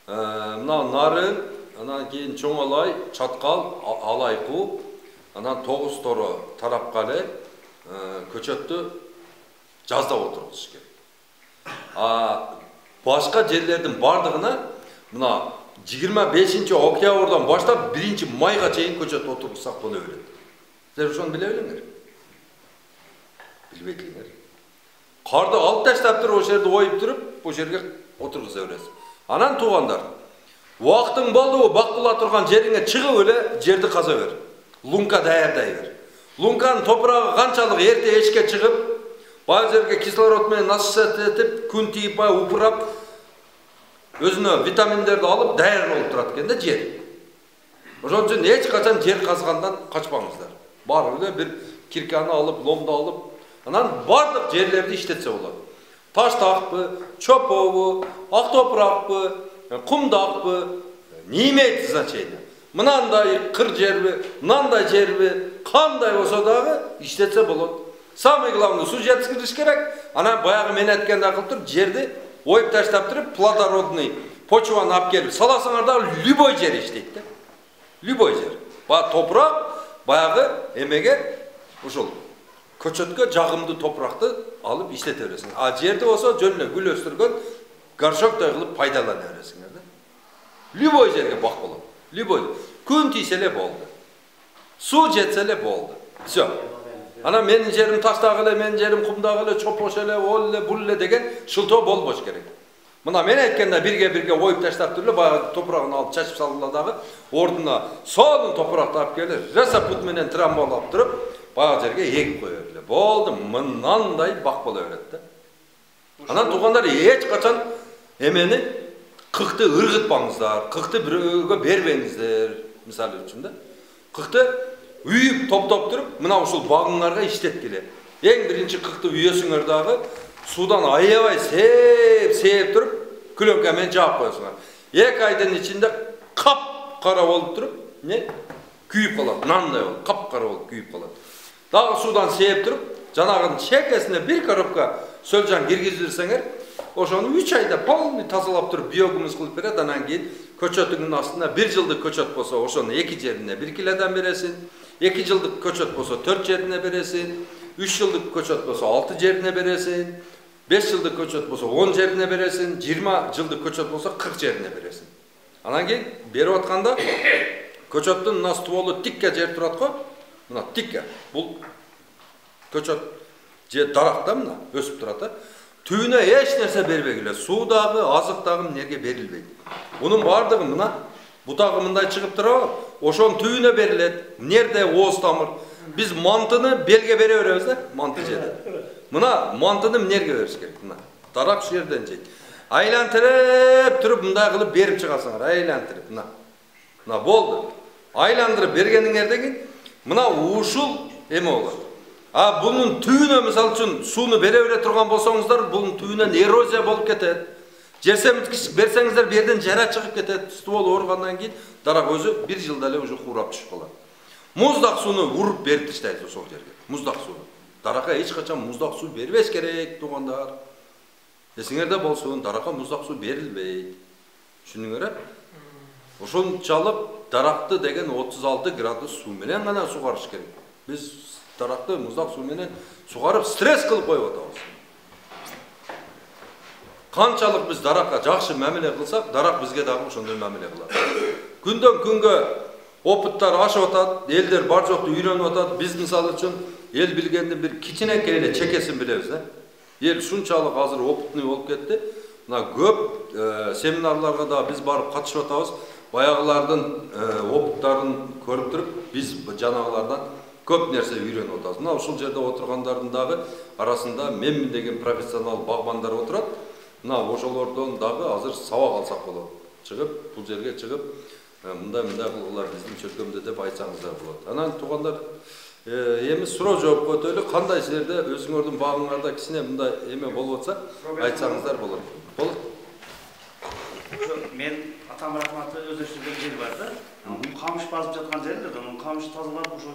мына нарын, анан кийин чоң алай, чаткал, алайкуу, анан 9 торо тарапкалы көчөттү жазда отургузуш керек. Башка жерлердин бардыгына мына 25 октябрдан баштап 1 майга чейин көчөт отургузсак боло берет. Силер ошону биле билиңер. Билбейт элеңер. Карды алып таштап туруп, ошол жерде оюп туруп, ошол жерге отургуза бересиз. Анан туугандар, убактың болду, бак кыла турган жериңе чыгып эле жерди каза бер. Лунка даярдай бер. Лунканын топурагы канчалык эрте эшикке чыгып, бай жерге кислород менен насыщать этип, күн тийип упурап, өзүнө витаминдерди алып, даяр болуп турат экен да жер. Ошон үчүн эч качан жер казгандан качпаңыздар. Барып эле бир кирканы алып, ломду алып, анан бардык жерлерди иштетсе болот. Таштакпы, чопобу, ак топуракпы, кумдакпы, не имеет значения. Мынандай кыр жерби, мынандай жерби, кандай болсо дагы иштетсе болот. Самый главный су жеткизиш керек. Анан баягы мен айткандай кылып туруп, жерди оюп таштап туруп, плодородный почваны алып келип саласыңар дагы любой жер иштейт да. Любой жер. Баягы топурак, баягы эмеге ошол көчөткө жагымдуу топуракты алып иштете бересиң. А жерди болсо жөн эле гүл өстүргөн горшоктой кылып пайдалана бересиңер да. Любой жерге бак болот. Любой. Күн тийсе эле болду. Су жетсе эле болду. Всё. Анан менин жерим таштак эле, менин жерим кумдак эле, чопош эле, ол эле, бул эле деген шылтоо болбош керек. Мына мен айтканда бирге оюп таштап туруп эле баягы топурагын алып чачып салгыла дагы ордуна сонун топуракты алып келип, ресапут менен трамбалап туруп, баягы жерге эгип кое эле. Болду, мынандай бак боло берет да. Анан туугандар эч качан эмени кыкты ыргытпаңыздар, кыкты бирөөгө бербеңиздер, мисалы үчүн да. Кыкты үйүп топтоп туруп, мына ушул багыңарга иштеткиле. Эң биринчи кыкты үйөсүңөр дагы судан аябай сээп туруп, күлөңкө менен жаап коесуңар. 2 айдын ичинде кап-кара болуп туруп, күйүп калат. Мынандай болуп, кап-кара болуп күйүп калат. Дагы судан сээп туруп, жанагынын чекесине бир коробка сөлжан киргизирсеңер, ошону 3 айда полный тазалап туруп биогумус кылып берет. Анан кийин көчөтүңүн астына 1 жылдык көчөт болсо, ошону 2 жерине 1 килодан бересиң. 2 жылдык көчөт болсо 4 жерине бересиң. 3 жылдык көчөт болсо 6 жерине бересиң. 5 жылдык көчөт болсо 10 жерине бересиң. 20 жылдык көчөт болсо 40 жерине бересиң. Анан кийин берип атканда көчөттүн мына стволу тикке жер турат го. Мына тикке. Бул көчөт же даракта мына өсүп турат да. Түйүнө эч нерсе бербегиле. Суу дагы, азык дагы эмнеге берилбейт. Мунун бардыгы мына бутагы мындай чыгып турабы? Ошонун түйүнө берилет. Нерде ооз тамыр. Биз мантыны белге бере беребиз да, манты жеде. Мына мантыны эмнеге бериш керек мына? Darak şu yerden jeyt. Aylantırıp turup mınдай kılıp berip çıkasыңlar. Aylantırıp mına boldu. Aylandırıp bergeniңерден кийин мына ушул эме болот. Bunun tüyüne misal üçün suunu bere turgan bolsaňızlar, bunun tüyünen erozия bolup ketet. Жер семирткич берсеңиздер, bir yerden jara çıkıp ketet. Ствол orugandan kийин darak özü bir жылда эле уже курап түшүп калат. Muzdaq suunu vurup berip taştaysiz ошол жерге. Muzdaq suunu. Daraka hiç kaçan muzdaq su berбеш керек туғандар. Esiңерде bolsun, daraka muzdaq su berilbeyt. Düşündüңөр? Ошончалык даракты деген 36 градус суу менен гана сугарыш керек. Биз даракты muzdaq суу менен сугарып стресс кылып коюп атабыз. Канчалык биз даракка жакшы мамиле кылсак, дарак бизге дагы ошондой мамиле кылат. Күндөн күнгө опыттар ашып атат, элдер бар жокту үйрөнүп атат. Биз мисалы үчүн эл билгендин бир кичинекей эле чекесин билебиз, Ел шунчалык азыр опытный болуп кетти. Мына көп семинарларга да биз барып катышып атабыз. Баягылардын опыттарын көрүп туруп, биз жанагылардан көп нерсе үйрөнүп атабыз. Мына ушул жерде отургандардын дагы арасында менмин деген профессионал багбандар отурат. Мына ошолордон дагы азыр сабак алсак болот. Чыгып, бул жерге чыгып, мындай кылгылар биздин чөлкөмдө деп айтсаңыздар болот. Анан туугандар, эми суроо жооп көтөлү, кандай жерде өзүңөрдүн багыңарда кичине мындай эме болуп атса, айтсаңыздар болот. Болот. Мен атам рахматы өздөштүргөн жери бар да. Камыш басып жаткан жерде, камыш тазалап ошо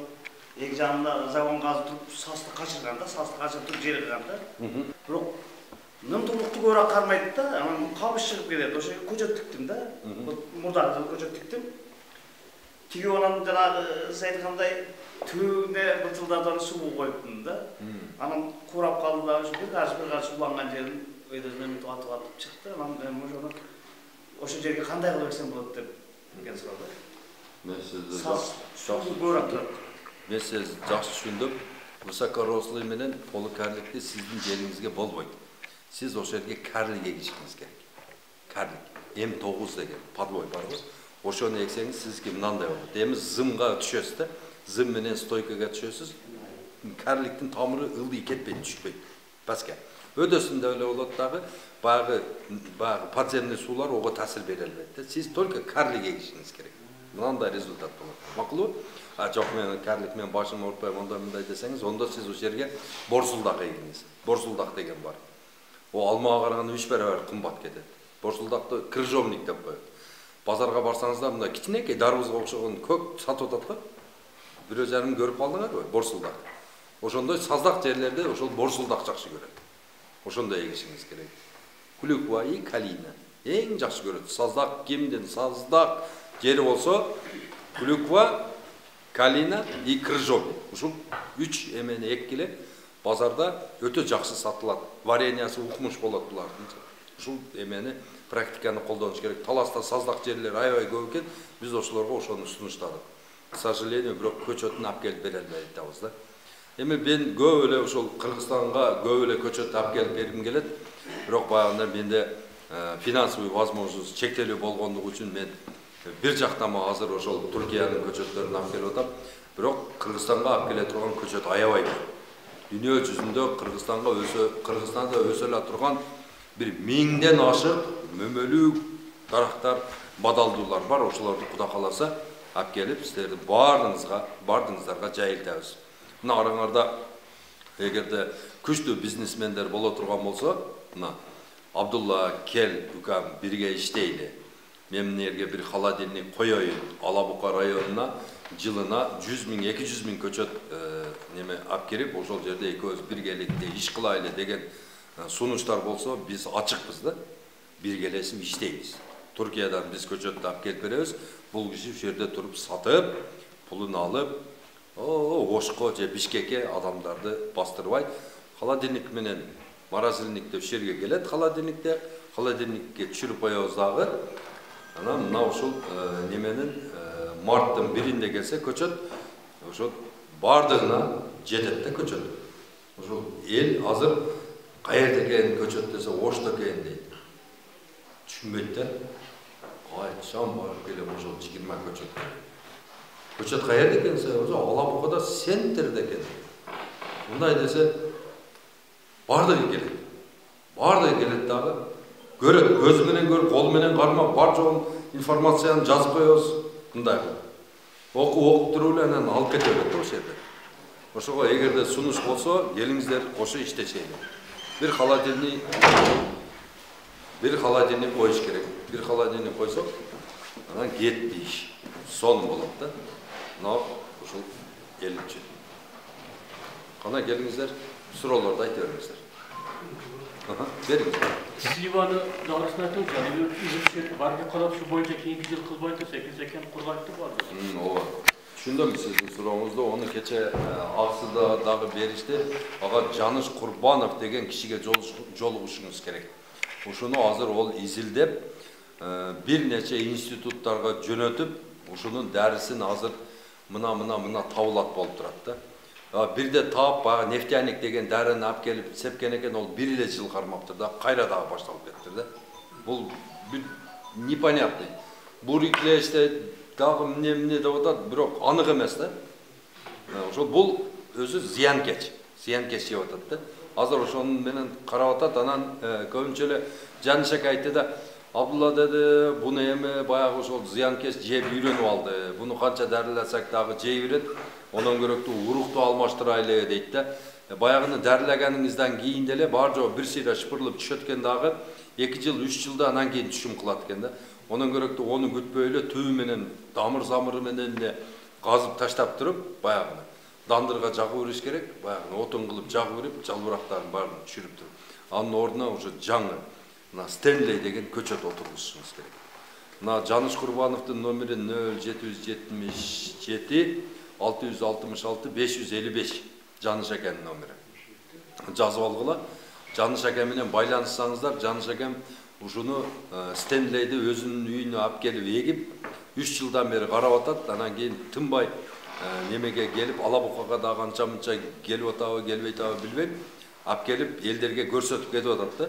эки жагында загон казып туруп састы качырганда, туруп жери кылганда. Бирок нымтуулукту көрө кармайт да, анан камыш чыгып келет. Ошо көчөт тиктим да. Мурда көчөт тиктим. Тиги анан жанагы сиз айткандай түйүнө бытылдардан суу коюптум да. Анан курап калды да, ошо бир каршы уланган жерин өйдөрүнөн атып чыкты. Анан ошо жерге кандай кылып берсем болот деп келген суроо. Мен сизди жакшы түшүндүм. Высокорослый менен полукарликти сиздин жериңизге болбойт. Siz o жерге карлик егишиңиз керек. Карлик. М9 деген подвой барбы? Ошону ексеңиз сизге мынандай болот. Эми зымга түшөсүз да, зым менен стойкага түшөсүз. Карликтин тамыры ылдый кетпейт, түшпөйт. Баска. Өдөсүндө эле болот дагы, баягы подземный суулар ого таасир бере албайт. Сиз только карлик егишиңиз керек. Мынандай результат болот. Макулбу? Жок, мен карлик менен башым оорутпайм, мындай десеңиз, ондо сиз о жерге борсулдак егиңиз. Борсулдак деген бар. O almağa qaraganda 3 barabar kımbat ketет. Борсулдакты крыжовник деп коет. Базарга барсаңыздар мында кичинекей дарбызга окшогон көк сатып атат го. Бирөө жарым көрүп калдыңарбы? Борсулдак. Ошондой саздак жерлерде ошол борсулдак жакшы көрөт. Ошондой егишиңиз керек. Клюква и калина. Эң жакшы көрөт. Саздак кимдин саздак жери болсо, клюква, калина и крыжовник. Ушул 3 эмени эккиле базарда өтө жакшы сатылат. Варениясы укмуш болот булардын. Ушул эмени практиканы колдонуш керек. Таласта саздак жерлер аябай көп экен, биз ошолорго ошону сунуштадык. К сожалению, бирок көчөтүн алып келип бере албайбыз да. Эми мен көп эле ошол Кыргызстанга көп эле көчөт алып келип бергим келет. Бирок баягында менде финансовый возможность чектелүү болгондугу үчүн мен бир жактама азыр ошол Түркиянын көчөттөрүн алып келип атам. Бирок Кыргызстанга алып келе турган көчөт аябай көп. Dünya жүзүндө Кыргызстанда өсө эле турган бир 1000ден ашык мөмөлүү дарактар, бадалдуулар бар. Ошолорду Кудай кааласа алып келип силердин бардыңыздарга жайылтабыз. Мына араңарда эгерде күчтүү бизнесмендер боло турган болсо, мына Абдулла кел укам бирге иштейли. Мен мынерге бир холодильник коёюн, Алабука районуна жылына 100 000, 200 000 көчөт неме алып келип, ошол жерде экөөбүз биргеликте иш кылайлы деген сунуштар болсо, биз ачыкпыз да. Биргелешип иштейбиз. Түркиядан биз көчөттү алып келип беребиз. Бул киши ушул жерде туруп сатып, пулун алып, Ошко же Бишкекке адамдарды бастырбай, холодильник менен морозильникте ушул жерге келет, холодильникке түшүрүп коебуз дагы. Анан мына ушул неменин марттын 1-inde келсе көчөт, ошол бардыгына жетет да көчөт. Ошол эл азыр каерде экен көчөт десе Ошто экен дейт. Түшүнбөйт да. Кайчан барып келем ошол 20 көчөт. Көчөт каерде экен десе, ошо Алабукада центрде экен. Мындай десе бардыгы келет. Arda келет дагы. Көрөт, көзү менен көрүп, колу менен кармап, бар жоғын информацияны жазып коебуз. Мындай кылып. Окуп туруп эле анан алып кете берет ошол жерде. Ошого эгерде сунуш болсо, келиңиздер кошо иштешели. Bir холодильник коюш керек. Bir холодильник койсок, анан кетти иш. Сон болот да. Мына ушул 50 чет. Кана келиңиздер, суроолорду айта бериңиздер. Бериңиздер. Сливаны дагысын айтыңыз, изилишет бар калап ушу боюнча кийинки жыл кылбайт десе, экен кургайтты бар. Ооба. Түшүндүм сиздин сурооңузду. Ону кече Аксыда дагы беришти. Ага Жаныш Курбанов деген кишиге жолугушуңуз керек. Ушуну азыр ол изилдеп, бир нече институттарга жөнөтүп, ушунун дәрісін азыр мына табылат болуп турат да. Бирде таап бага нефтяник деген дәріні алып келип сепкен экен, ол бир эле жыл кармаптыр да, кайра дагы башталып кеттир да. Бул непонятный. Буриклеште дагы эмне деп атат, бирок анык эмес да. Ошол бул өзү зыянкеч жеп атат да. Азыр ошонун менен карап атат, анан көбүнчө эле Жаныш ака айтты да, Абдулла деди, буну эми баягы ошол зыянкеч жеп үйрөнүп алды. Буну канча дарыласак дагы жей берет. Онон көрөктүү урукту алмаштырайлы дейт да. Баягыны дарылаганыңыздан кийин деле бар жоо бир сыйра шыпырылып түшөт экен дагы 2 жыл 3 жылда анан кийин түшүм кылат экен да. Онон көрөктүү ону күтпөй эле түбү менен замыры менен казып таштап туруп, баягыны дандырга жагып бериш керек. Баягыны отун кылып жагып берип, жалбырактарын баарын түшүрүп туруп. Анын ордуна уже жаңы Стенлей деген көчөт отургузушуңуз керек. Мына Жаныш Курбановдун номери 0777 666 555 Жаныш аканын номери. Жазып алгыла. Жаныш ака менен байланыссаңыздар, Жаныш акам ушуну Стенлейди өзүнүн үйүнө алып келип эгип, 3 жылдан бери карап атат. Анан кийин тынбай немеге келип, Алабукага да канча-мынча келип атабы, келбей атабы билбейм. Алып келип элдерге көрсөтүп кетип атат да.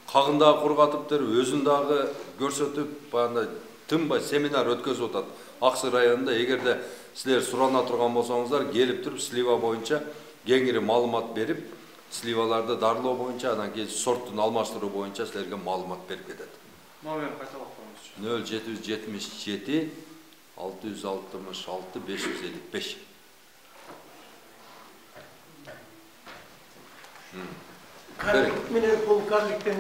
Кагында кургатыптыр, өзүн дагы көрсөтүп, баанда тынбай семинар өткөзүп атат. Аксы районунда эгерде силер сурана турган болсоңуздар, келип туруп слива боюнча кеңири маалымат берип, сливаларды дарылоо боюнча, анан кийин сорттун алмаштыруу боюнча силерге маалымат берип кетет. Номер кайталап коюңузчу. 0777 666 555. Karbik menен polkarbikten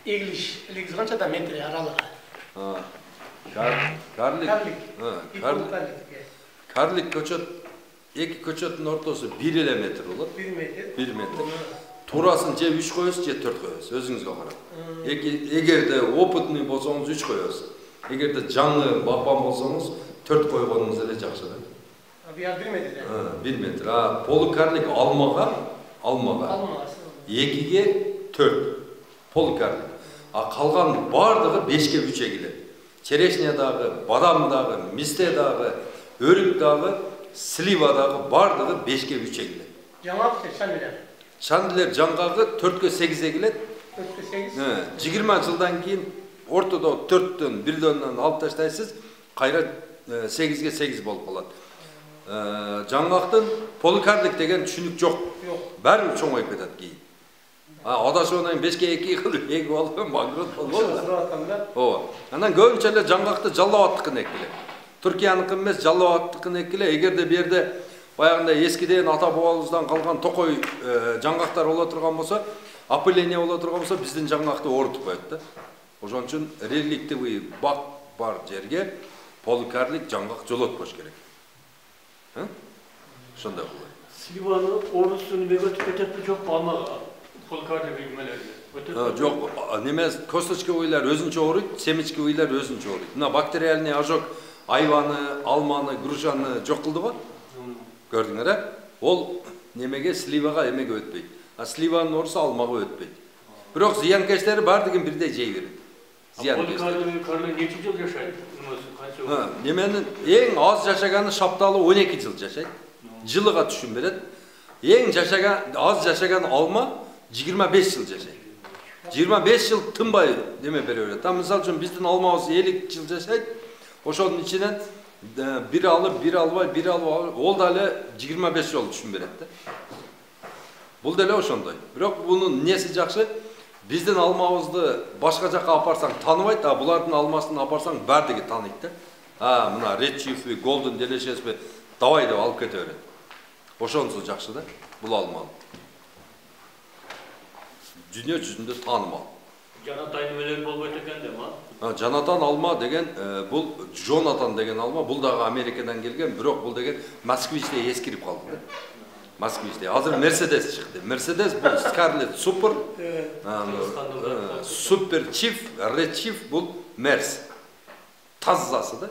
egiliş kança da metre aralığı. Karlik köçöt, iki köçötün ortası 1 metre olur. 1 metre. 1 metre. Turasını je 3 koyuyoruz, je 4 koyuyoruz. Özünüzge karab. Eğer de opытный bolsanız 3 koyuyoruz. Eğer de canlı bakpan bolsanız 4 koyganınız ele jakşı da. Bir 1 metre. 1 metre. Polikarlik almaga. 2'ge 4 polikarlik. Kalgan bardығы 5'ge 3'e gider. Çereşne dağı, badam dağı, miste dağı, örük dağı, sliva dağı bardығы 5'ge 3'e gider. Cemaat şandiler. Şandiler jangağı 4'ge 8'e gider. 4'ge 8. 20 жылдан кейін ортада 4'tөн 1'den алып таштайсыз, кайра 8'ge 8 болуп калат. Жаңгактын поликарлик деген түшүнүк жок. Бәрі чоңойып кетет кейін. Адашуынан 5'ge 2 кылып эгип алып магрот болот. Ооба. Анан көбүнчө эле жаңгакты жаллабаттыкын эккиле. Түркияныкы эмес, жаллабаттыкын эккиле. Эгерде бу жерде баягында эскиден ата бабабыздан калган токой жаңгактар боло турган болсо, опыление боло турган болсо, биздин жаңгакты оорутуп коет да. Ошон үчүн реликтивый бак бар жерге поликарлик жаңгак жолотпош керек. Ошондой кылып. Сливаны орусunu бөгөтүп кетет жок алмага. Полкарды билмелерди. Жок, неме косточковыйлар өзүнчө ооруйт, семечковыйлар өзүнчө ооруйт. Мына бактериальный ожог айваны, алманы, грушаны жок кылды го? Көрдүңөр э? Ол немеге сливага эмеге өтпөйт. Сливанын оорусу алмага өтпөйт. Бирок зыянкечтери бар деген бирдей жей берет. Полкарды нече жыл жашайт? Неменин эң аз жашаганы шапталы 12 жыл жашайт. Жылыга түшүм берет. Эң аз жашаган алма 25 жыл жашайт. 25 жыл тынбай неме бере берет. Мисалы үчүн биздин алмабыз 50 жыл жашайт. Ошонун ичинен бир албай, ол дагы 25 жыл түшүм берет да. Бул деле ошондой. Бирок бунун неси жакшы? Биздин алмабызды башка жакка апарсаң тааныбайт, а булардын алмасын апарсаң бардыгы тааныйт да. Мына Red Chief, Golden Delicious давай деп алып кете берет. Ошонусу жакшы да, бул алманы. Дүйнө жүзүндө таанымал. Жанатан немелер болбойт экен да ма? Жанатан алма деген, бул Джонатан деген алма, бул дагы Америкадан келген, бирок бул деген Москвичте эскирип калды да. Москвичте. Азыр Мерседес чыкты. Мерседес бул Scarlet Super, Super Chief, Red Chief бул Мерс. Тазасы да.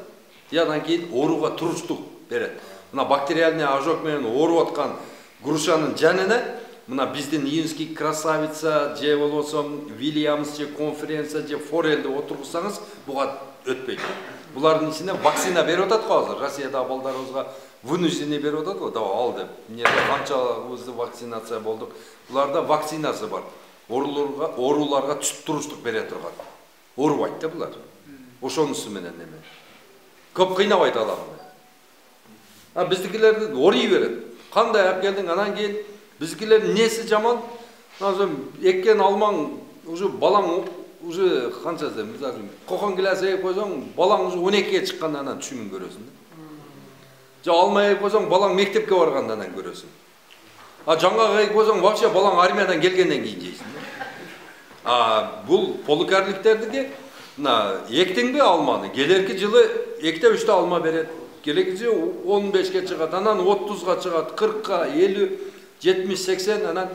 Ядан кейін оруга туруштук берет. Мына бактериальный ожог менен ооруп аткан грушанын жанына мына биздин июнский красавица, же болбосо Williams, же конференция, же Форелди отургузсаңыз буга өтпөйт. Булардын ичине вакцина берип атат го азыр. Россияда балдарыбызга вынужденный берип атат го, давай ал деп. Эмне канчабызды вакцинация болдук. Буларда вакцинасы бар. Ооруларга түсүп туруштук бере турган. Оорубайт да булар. Ошонусу менен эме. Көп кыйнабайт адамды. Биздикилерди орый берет. Кандай алып келдиң, анан кийин биздикилердин неси жаман? Азыр эккен алмаң уже балаң уже канча десем, мисалы кокон гилас эгип койсоң, балаң уже 12-ге чыкканда анан түшүмүн көрөсүң да. Же алма эгип койсоң, балаң мектепке барганда анан көрөсүң. Жаңгак эгип койсоң, вообще балаң армиядан келгенден кийин жейсиң да. Бул полукарликтердики мына эктиңби алманы, келерки жылы экте 3 алма берет. Келеки жылы 15-ке чыгат, анан 30-га чыгат, 40-га, 50, 70, 80, анан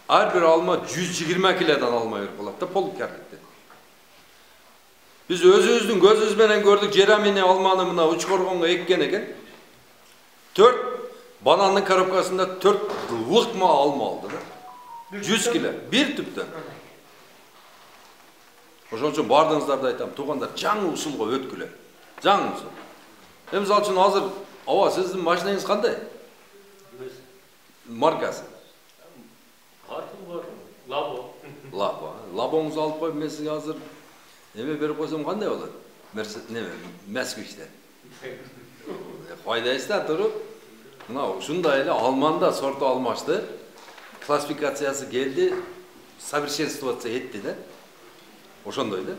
ар бир алма 120 килодан алма берип калат да полукарликтер. Биз өзүбүздүн көзүбүз менен көрдүк, Жерамини алманы мына Учкоргонго эккен экен. 4 банандын коробкасында 4 лыкма алма алды да. 100 кило, бир түптөн. Ошон үчүн бардыңыздарды айтам, туугандар, жаңы усулга өткүлө. Жаңы усул. Мисалы үчүн азыр, сиздин машинаңыз кандай? Маркасы? Лабо. Лабоңузду алып коюп, мен сизге азыр эме берип койсом кандай болот? Москвичте. Койдойсуз да туруп. Мына ушундай эле алманда сорту алмашты. Классификациясы келди, совершенствоваться этти да. Ошондой да.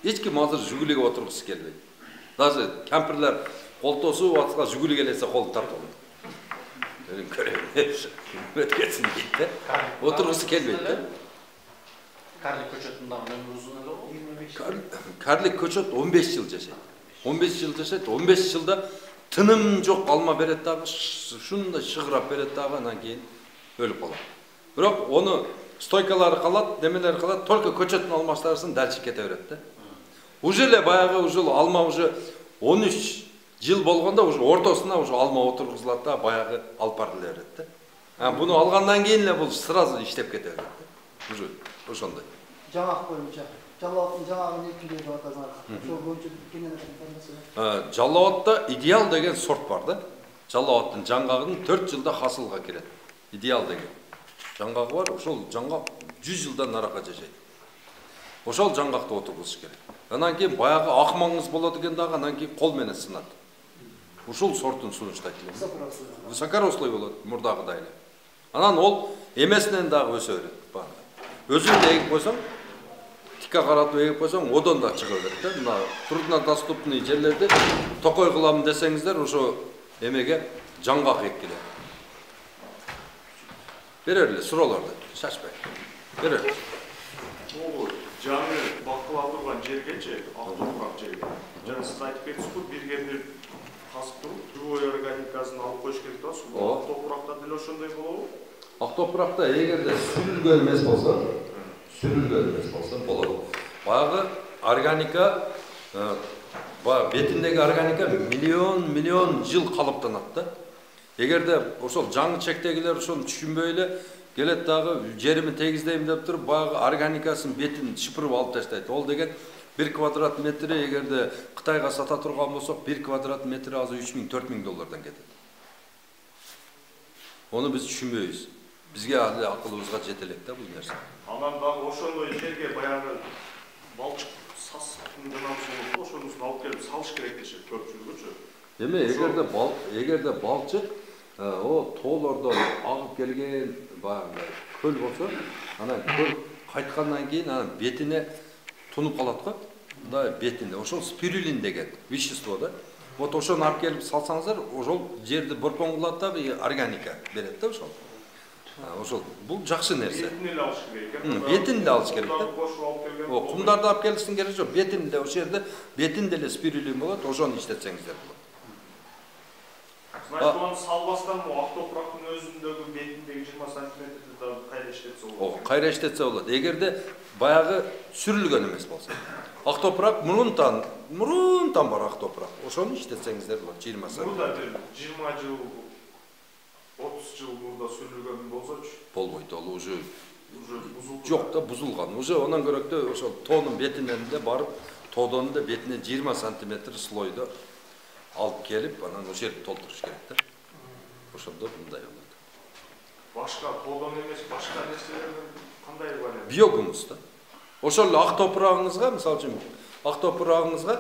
Эч ким азыр жүгүлүгө отургусу келбейт. Даже кемпирлер колтосу атка жүгүлү келесе колду тартып алат. Өткетсин дейт да. Отургусу келбейт да. Карлик көчөтүндагы өмүр узун эле го? 25. Карлик көчөт 15 жыл жашайт. 15 жыл жашайт. 15 жылда тыным жок алма берет дагы, шундай шыгырап берет дагы, анан кийин өлүп калат. Бирок ону стойкалары калат, немелери калат, только көчөттүн алмаштарысын дальше кете берет да. Уже эле баягы уже алма уже 13 жыл болгондо уже ортосуна уже алма отургузулат да, баягы алып барып берет да. Буну алгандан кийин эле бул сразу иштеп кете берет да. Уже ошондой. Жаңак боюнча жалаоттун жаңагын экилеп деп атасыңар. Ошол боюнча кенен тандасыңар. Жалаотта идеал деген сорт бар да. Жалаоттун жаңгагын 4 жылда хасылга кирет. Идеал деген жаңгагы бар, ошол жаңгак 100 жылдан наракка жашайт. Ошол жаңгакты отургузуш керек. Анан кийин баягы акмаңыз болот экен дагы, анан кийин кол менен сынат. Ушул сорттун сунуштайт эле. Высокорослый болот, мурдагыдай эле. Анан ол эмесинен дагы өсө берет. Өзүңдү эгип койсоң, тикка каратып эгип койсоң, одон да чыга берет да. Мына труднодоступный жерлерде токой кылам десеңиздер, ошо эмеге жаңгак эккиле. Берерле суроолорду, шашпай. Берерле. Жаңы бакылап турган жергечи, ак топурак жерге. Жана сиз айтып кетсизби, бирге бир касып туруп, любой органикасын алып коюш керек да, суу. Ак топуракта деле ошондой болобу? Ак топуракта эгерде сүрүлгөн эмес болсо, болот. Баягы органика, бетиндеги органика миллион жыл калыптанат да. Эгерде ошол жаңы чектегилер ошону түшүнбөй эле келет дагы жеримин тегиздейм деп туруп, баягы органикасын бетин шыпырып алып таштайт. Ол деген 1 квадрат метри эгерде Кытайга сата турган болсок, 1 квадрат метри азыр $3000–4000 кетет. Ону биз түшүнбөйбүз. Бизге али акылыбызга жете элек да бул нерсе. Анан дагы ошондой жерге баягы балчык састын жанагы ошонусун алып келип салыш керек дешет көпчүлүгүчү. Эме эгерде балчык о тоолордон агып келген баягы көл болсо, анан көл кайткандан кийин анан бетине тунуп калат го. Мындай бетине ошол спирулин деген вещество да. Вот ошону алып келип салсаңыздар, ошол жерди борпон кылат да, органика берет да ошол. Ошол бул жакшы нерсе. Бетин эле алыш керек. Бетин эле алыш керек да. Кошуп алып келген. О, кумдарды алып келиштин кереги жок. Бетин эле ошол жерде бетинде эле спирулин болот, ошону иштетсеңиздер болот. Значит, onu salbastан ак топурактын өзүндөгү бетиндеги 20 сантиметрди да кайра иштетсе болот. Кайра иштетсе болот. Эгерде баягы сүрүлгөн эмес болсо. Ак топурак мурунтан бар ак топурак. Ошону иштетсеңиздер болот 20 сантиметр. Мурда 20 жыл 30 жыл мурда сүрүлгөн болсочу болбойт, ал уже бузулду. жок да, бузулган. Уже онан көрөктө ошол тоонун бетинен эле барып, тоодон да бетине 20 сантиметр слойдо алып келип, анан ошол жерди толтуруш керек да. Ошондо мындай болот. Башка тоодон эмес, башка нерселерден кандай вариант? Биогумус да. Ошол ак топурагыңызга, мисалы үчүн, ак топурагыңызга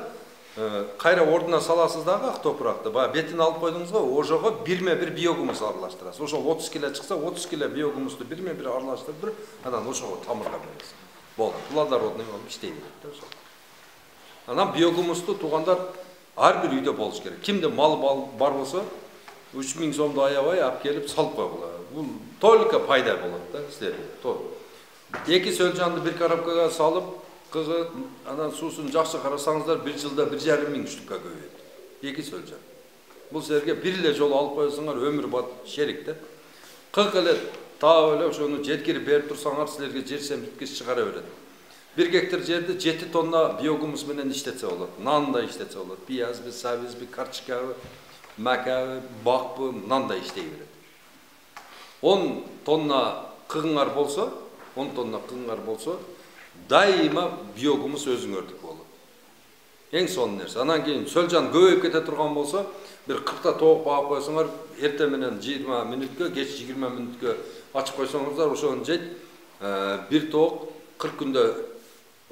кайра ордуна саласыз дагы ак топуракты. Баягы бетин алып койдуңузга, ошого бирме-бир биогумус аралаштырасыз. Ошол 30 кило чыкса, 30 кило биогумусту бирме-бир аралаштырып туруп, анан ошого тамырга бересиз. Болду. Плодородный болуп иштей берет да ошол. Анан биогумусту туугандар ар бир үйдө болуш керек. Кимде мал бар болсо, 3000 сомду аябай алып келип салып койгула. Бул только пайда болот да силерге. Эки сөлжанды бир коробкага салып, кыгы анан суусун жакшы карасаңыздар, 1 жылда 1,5 миң штукка көбөйөт. Эки сөлжан. Бул силерге бир эле жолу алып койсоңор өмүр бат шерик да. Кык эле таап эле ошону жеткирип берип турсаңар, силерге жер семирткич чыгара берет. 1 гектар жерди 7 тонна биогумус менен иштетсе болот. Нан да иштетсе болот. Пиязбы, сабизбы, карчыкабы, макабы, бакпы, нан да иштей берет. 10 тонна кыгыңар болсо, дайыма биогумус өзүңөрдүк болот. Эң сонун нерсе. Анан кийин сөлжан көбөйүп кете турган болсо, бир 40та тоок багып койсоңор, эрте менен 20 мүнөткө, кеч 20 мүнөткө ачып койсоңуздар, ошону жейт, бир тоок 40 күндө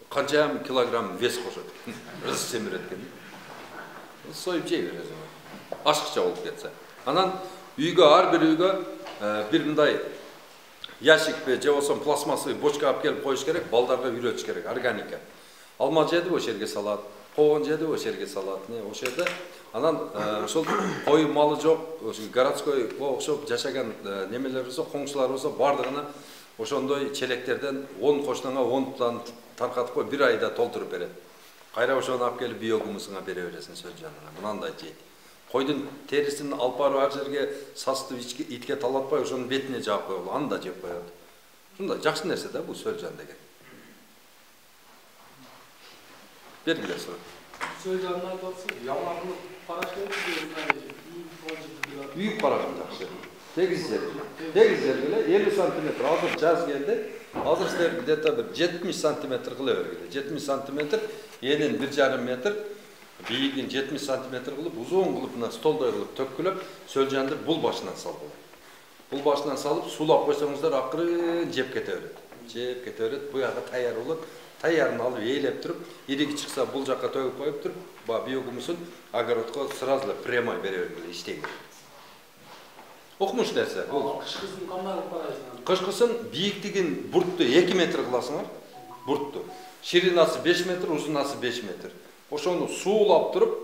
канча килограмм вес кошот. Ырыс семирет экен. Союп жей бересиң. Ашыкча болуп кетсе. Анан үйгө, ар бир үйгө бир мындай ящикпе же болсо пластмассовый бочка алып келип коюш керек, балдарга үйрөтүш керек, органика. Алма жеди ошол жерге салат, когон жеди ошол жерге салат, ошол жерде. Анан ошол кою малы жок, ошо городской окшоп жашаган немелер болсо, коңшулар болсо, бардыгына ошондой челектерден 10 коштонго 10 таркатып коюп, 1 айда толтуруп берет. Кайра ошону алып келип биогумусуңа бере бересиң сөлжанына. Мынандай жейт. Койдун терисин алып барып ар жерге састы итке талатпай, ошонун бетине жаап коелу, аны да жеп коет. Ушундай жакшы нерсе да бул сөлжан деген. Бергиле суроо. Сөлжандан айтасыз, яманлык парашет Үйүп караган жакшы. Тегиз жер эле 50 сантиметр. Азыр жаз келди. Азыр силер где-то бир 70 сантиметр кыла бергиле. 70 сантиметр, энин 1,5 метр, бийигин 70 сантиметр кылып, узун кылып, мына столдой кылып төккүлөп, сөлжанды бул башынан салып болот. Бул башынан салып, суулап койсоңуздар, акырын жеп кете берет. Буяга таяр болот. Таярын алып ээлеп туруп, ириги чыкса бул жакка төгүп коюп туруп, биогумусун огородко сразу эле прямой бере бергиле, иштей берет. Окумуш нерсе. Кышкысын кандай кылып карайсыңар? Кышкысын бийиктигин буртту 2 метр кыласыңар. Буртту. Ширинасы 5 метр, узунасы 5 метр. Ошону суулап туруп,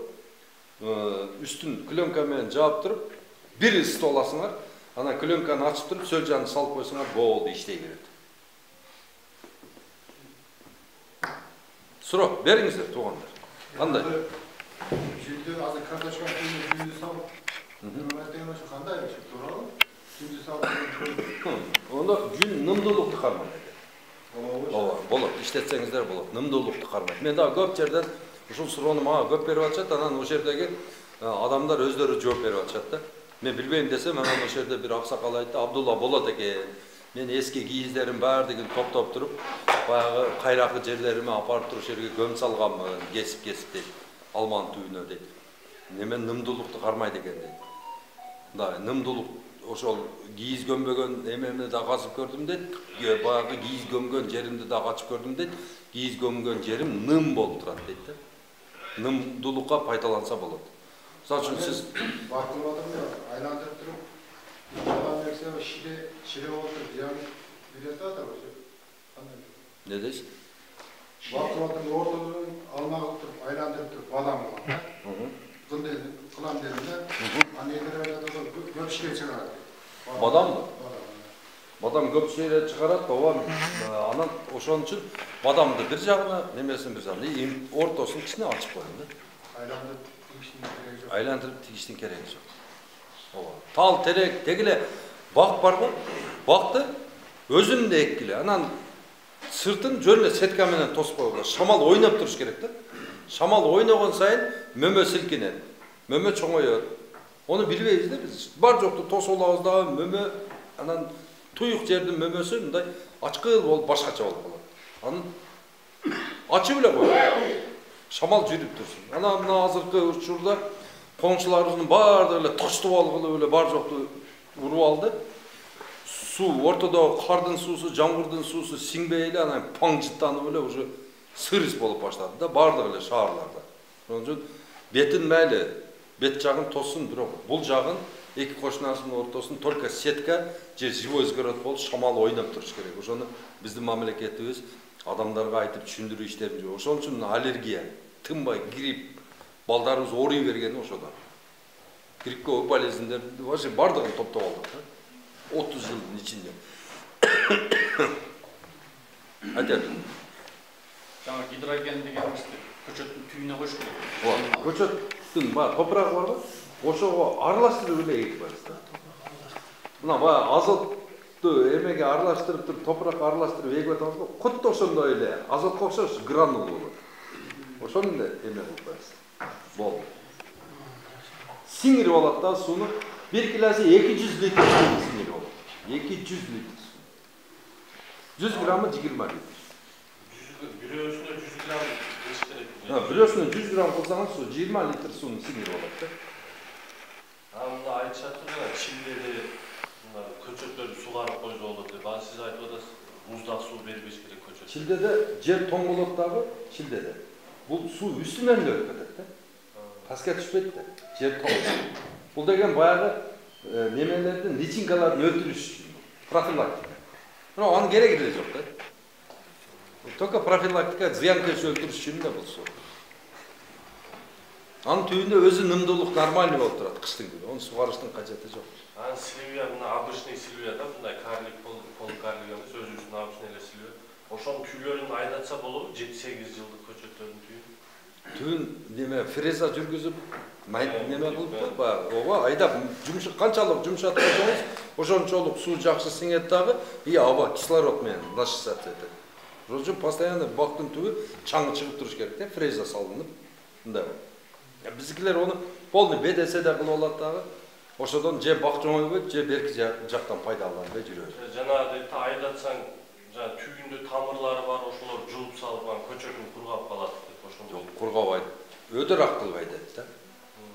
үстүн клёнка менен жаап туруп, бир ысытып аласыңар. Анан клёнканы ачып туруп, сөлжанды салып койсоңар, болду, иштей берет. Суроо бериңиздер, туугандар. Кандай? Жүндө азыр картошка жүндө салып, кандай туурабы? Жүндө салып. Онда жүн нымдуулукту кармайт экен. Ооба, болот, иштетсеңиздер болот. Нымдуулукту кармайт. Мен дагы көп жерден ушул суроону мага көп берип атышат, анан ошол жердеги адамдар өздөрү жооп берип атышат да. Мен билбейм десем, анан ошол жерде бир аксакал айтты, Абдулла болот экен. Мен эски кийиздерим баардыгын топтоп туруп, баягы кайракы жерлериме апарып туруп жерге көм салганмын, кесип дейт. Алманын түбүнө дейт. Неме нымдуулукту кармайт экен дейт. Да, нымдуулук ошол кийиз көмбөгөн эмемди да казып көрдүм дейт. Баягы кийиз көмгөн жеримди да качып көрдүм дейт. Кийиз көмгөн жерим ным болуп турат дейт да. Нымдуулукка пайдаланса болот. Мисалы үчүн сиз бартылып атам, айландырып туруп, şile oturup yani bir de var. Ne deysiz? Vakıfatın ortalığı almak oturup, aylandırıp durup, badam var. Kılan derinde, anneler öyle göp şile çıkardı. Badam mı? Badam köp şile çıkarат, babam anan oşon üçün badamdı bir жағына, немесин bir жағына, ortasının içine açıp koyun. Aylandırıp tigiştin gereği yok. Aylandırıp tigiştin gereği yok. Tal terek degile bak var mı? Baktı, özün de ekkili. Anan sırtın jönüne setka menen tosуп койгула. Шамал ойнап туруш керек да. Шамал ойногон сайын мөмө силкинет. Мөмө чоңоёт. Onu bilбейбиз да биз. Бар жокту тосуп алабыз дагы мөмө анан туюк жердин мөмөсү мындай ачкыл болуп башкача болуп калат. Анын ачып эле коет. Шамал жүрүп турсун. Анан мына азыркы учурда коңшуларыбыздын баардыгы эле тоштуп алгылы эле бар жокту уруп алды. Su, ortada kardın susu, jamgırdın susu sinbeyle ana paڭjıttanıp ele уже sırыс bolup başladı da bardyk ele şaharlarda. Onun üçün betin meyli, bet jagын tosun, бирок бул жагын эки кошунасынын ортосун только сетка же живой сгород болуп шамал ойнап туруш керек. Ошону биздин мамлекетибиз адамдарга айтып түшүндүрүү иштерин жок. Ошон үчүн аллергия, тынбай грипп, балдарыбыз ооруй бергени ошодон. Гриппке болезньдер вообще бардыгын топтоп алдык. 30 yılın içinde. Hadi. Жаңа гидроген деген işte көчөттүн түйүнө коюш керек. Көчөттүн баягы топурагы бар го, ошого аралаштырып эле эгип коебуз да. Мына баягы азотту эмеге аралаштырып туруп, топуракка аралаштырып эгип атабыз го, кутта ошондой эле азотко окшош гранул болот. Ошону эле эме кылып коебуз. Болду. Сиңирип алат да сууну. Bir kilası 200 litre su sinir olur. 200 litre su. 100 gramı 20 litre. Biliyorsunuz 100 gram Ha, biliyorsunuz 100 gram kullanılan su 20 litre suyun sinir olur. Anında aytışatı da Çin'de köçötleri sugarıp koyucu oldu diye. Bana siz aytı da muzdaq su vermiş gerek köçöt. Çilde'de cer toңголоктагы Çilde'de. Bu su üstünden de öp ketет да. Паска түшпөйт да. Жер тоңголот. Бұл деген баяғы немелердің личинкаларын өлтіріш үшін. Профилактика. Но оның керегі де жоқ да. Только профилактика зиянкеш өлтіріш үшін де бұл су. Анын түбінде өзі нымдылық нормальный болып тұрады қыштың күні. Оны суғарыштың қажеті жоқ. Аны силвия, мына обычный силвия да, мындай карлик, полукарлик емес, өзі үшін обычный эле силвия. Ошонун түйүлөрүн айдатса болобу, 7-8 жылдык көчөттөрдүн түйүн. Түйүн неме фреза жүргүзүп, неме кылып ооба айдап канчалык жумшатып койсоңуз, ошончолук суу жакшы сиңет дагы, и аба кислород менен насыщаться этет. Ошон үчүн постоянно бактын түбү чаңы чыгып туруш керек да, фреза салынып. Мындай. Биздикилер оны полный БДС да кылып алат дагы. Ошодон же бак жоңойбойт, же берки жактан пайдаланбай жүрөбүз. Жанагы айдатсаң, жана түйүндө тамырлары бар, ошолор жууп салган көчөтүн кургап калат деп ошондой. Жок, кургабайт. Өтөрак кылып айдайт да.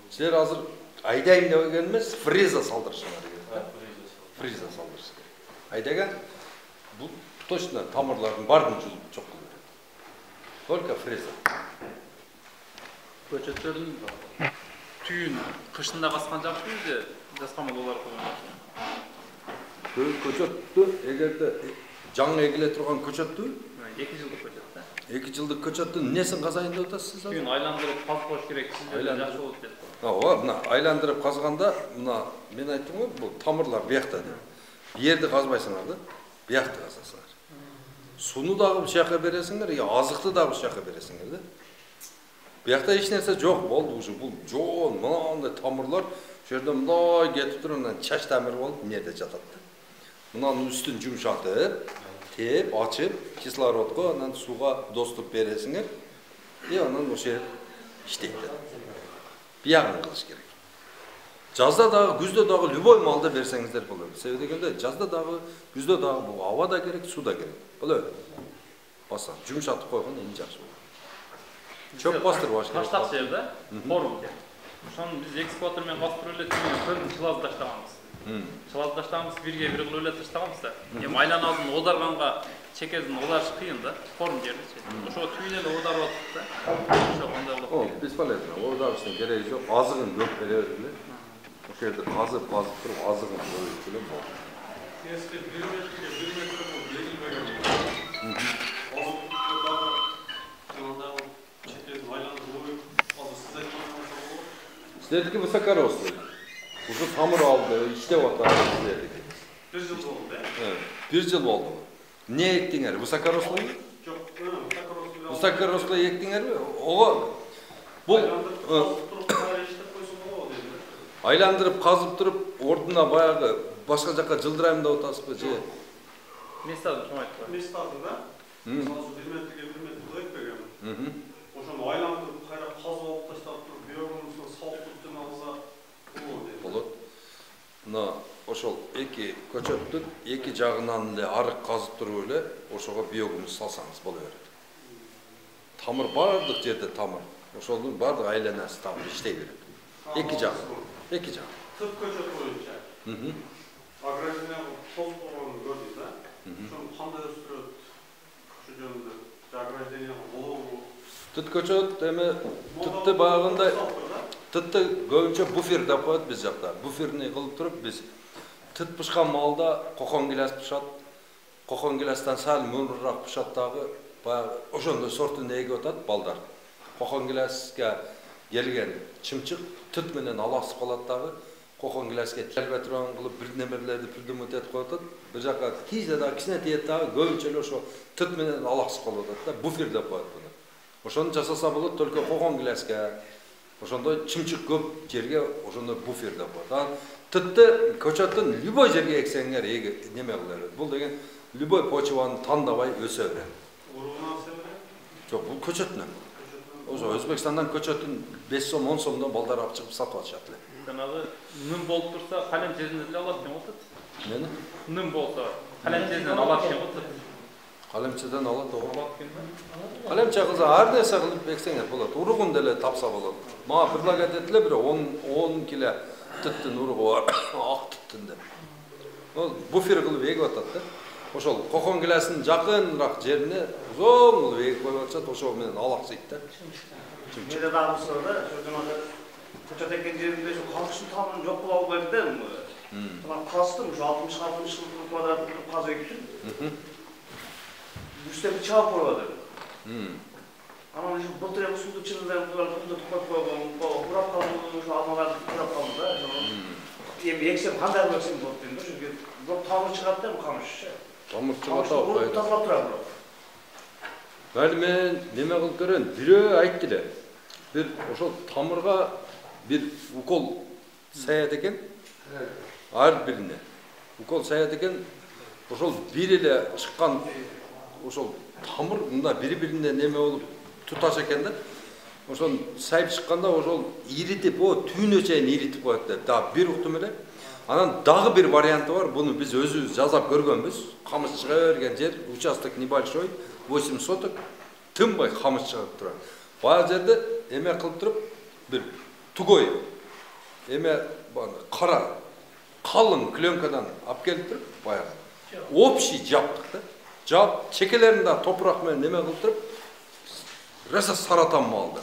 Силер азыр айдайм деген эмес, фреза салдырышыңар керек да. Фреза салдырыш керек. Айдаган бул точно тамырлардын баарын жууп чок кылып берет. Только фреза. Көчөттөрдүн түйүн кышында каскан жакшы же жаскан болар коюлат. Көчөттү эгерде жаңы эгиле турган көчөттү 2 жылдык көчөт да. 2 жылдык көчөттүн несин казайын деп атасыз? Түйүн айландырып казып коюш керек, сиздер жакшы болот деп. Ооба, мына айландырып казганда, мына мен айттым го, бул тамырлар биякта деп. Жерди казбайсыңар да, биякты казасыңар. Суну дагы бушака бересиңер, азыкты дагы бушака бересиңер да. Биякта эч нерсе жок болду уже, бул жоон, мынандай тамырлар жерде мындай кетип туруп, анан чач тамыр болуп, эмнеде жатат да. Мынанын үстүн жумшатып, теп, ачып, кислородго, анан сууга доступ бересиңер, и анан ошо иштейт да. Биягын кылыш керек. Жазда дагы, күздө дагы любой малды берсеңиздер болот. Себеби дегенде жазда дагы, күздө дагы бул аба да керек, суу да керек. Болот. Баса, жумшатып койгон эң жакшы болот. Чөп бастырып алыш керек. Таштак жерде форум деп. Ошону биз экскаватор менен басып эле түйүн чылазып таштаганбыз. Чылазып таштаганбыз, бирге бир кылып эле таштаганбыз да. Эми айланабыздын оодарганга чекезин оодарыш кыйын да, форум жерде. Ошо түйүн эле оодарып атат да. Ошо кандай болот? О, бесполезно. Оодарыштын кереги жок. Азыгын көп беребиз эле. Ошол жерде казып туруп азыгын коюп эле болот. Eski 1 metreye 1 metre bu belirlenmeyen. Sizlerdeki Vysokoroslый. Уже tamır aldı, işte vatanı sizlerdeki. 1 yıl oldu. Evet, 1 yıl oldu. Ne ektinger? Vysokoroslый mı? Çok Vysokoroslый. Vysokoroslый ektinger mi? O bu aylandırıp kazıp durup orduna bayağı başka жаққа жылдырайым деп отырсыз ба же? Места кім айтты? Mesut adında. Mesela 1 metreye 1 metre koyup koyuyorum. Oşan aylandırıp kayrak kazıp alıp taşlap durup biyogunusunu salt tuttuğun ağza olur dedi. Болады. Мына ошол эки көчөттүн эки жагынан эле арык казып туруп эле ошого биогумус салсаңыз боло берет. Тамыр бардык жерде тамыр. Ошолдун бардык айланасы тамыр иштей берет. Эки жагы. Эки жагы. Tıp köçöt boyunca. Agrarine toz oranı gördük de. Şu anda östürüyor. Şu yönde. Agrarine oluğu. Түт көчөт эми тытты багында тытты көбүнчө буфер деп коет биз жакта. Буферни кылып туруп биз тыт пышкан малда кокон гилас пышат. Кокон гиластан сал мөңүрөөк пышат дагы. Баягы ошондой сортун эгип атат балдар. Кокон гиласка келген чымчык тыт менен аласып калат дагы. Кокон гиласке телбетрон кылып бир немелерди пирдимут этип коет. Бир жакка тийзе дагы кичине тиет дагы көбүнчө эле ошо тыт менен аласып калып атат да. Буфер деп коет буну. Ошону жасаса болот, только кокон гиласке. Ошондой чымчык көп жерге ошондой буфер деп коет. Тытты көчөттүн любой жерге эксеңер неме кыла берет. Бул деген любой почваны тандабай өсө берет. Uruğuna sebep? Жок, бул көчөтүнөн. Ошо Өзбекстандан көчөтүн 5 сом 10 сомдон балдар алып чыгып сатып атышат эле. Жанагы ным болуп турса, калем жеринен эле алат деп атат. Мени? Ным болсо, калем жеринен алат деп атат. Калемчеден алат ого. Алат экен. Калемче кызы ар нерсе кылып эксеңер болот. Уругун деле тапса болот. Мага предлагать этиле бир 10 кило тыттын уругу бар. Ак тыттын деп. Ол буфер кылып эгип атат да. Ошол кокон гиласынын жакыныраак жерине узун кылып эгип коюп атышат. Ошол менен алаксыйт да. Mede daha bu sırada şuradan köçet eken yerinde şu kalkışın tamamının yok bula olmaydı değil mi? Tamam kastım şu 60-60 kvadratlık kazı ektim. Üstte bir çağ koymadı. Ama şu bıtırya bu suda çırıldayan bunlar kumda tukmak koyalım. Kurap kaldı şu almalar kurap kaldı da. Eksem handar bıraksın bu bıtırında çünkü bu tamır çıkarttı mı kamış? Тамыр Kamışta чыгат onu tazalap durar bu. Бәлі мен неме қылып көрін, бирөө айтты эле. Бир ошол тамырга бир укол саят экен. Ар бирине. Укол саят экен. Ошол бир эле чыккан ошол тамыр мында бири-бирине неме болуп туташ экен да. Ошол сайып чыкканда ошол иритип, түйүнө чейин иритип коет да. Да бир уктум эле. Анан дагы бир варианты бар. Буну биз өзүбүз жасап көргөнбүз. Камыш чыга берген жер, участок небольшой. 8 соток тынбай камыш чыгып турат. Баа жерде эме кылып туруп бир тугой эме кара калың клёнкадан алып келип туруп баягы общий жаптык да. Жап чекелерин да топурак менен неме кылып туруп раса саратан малды.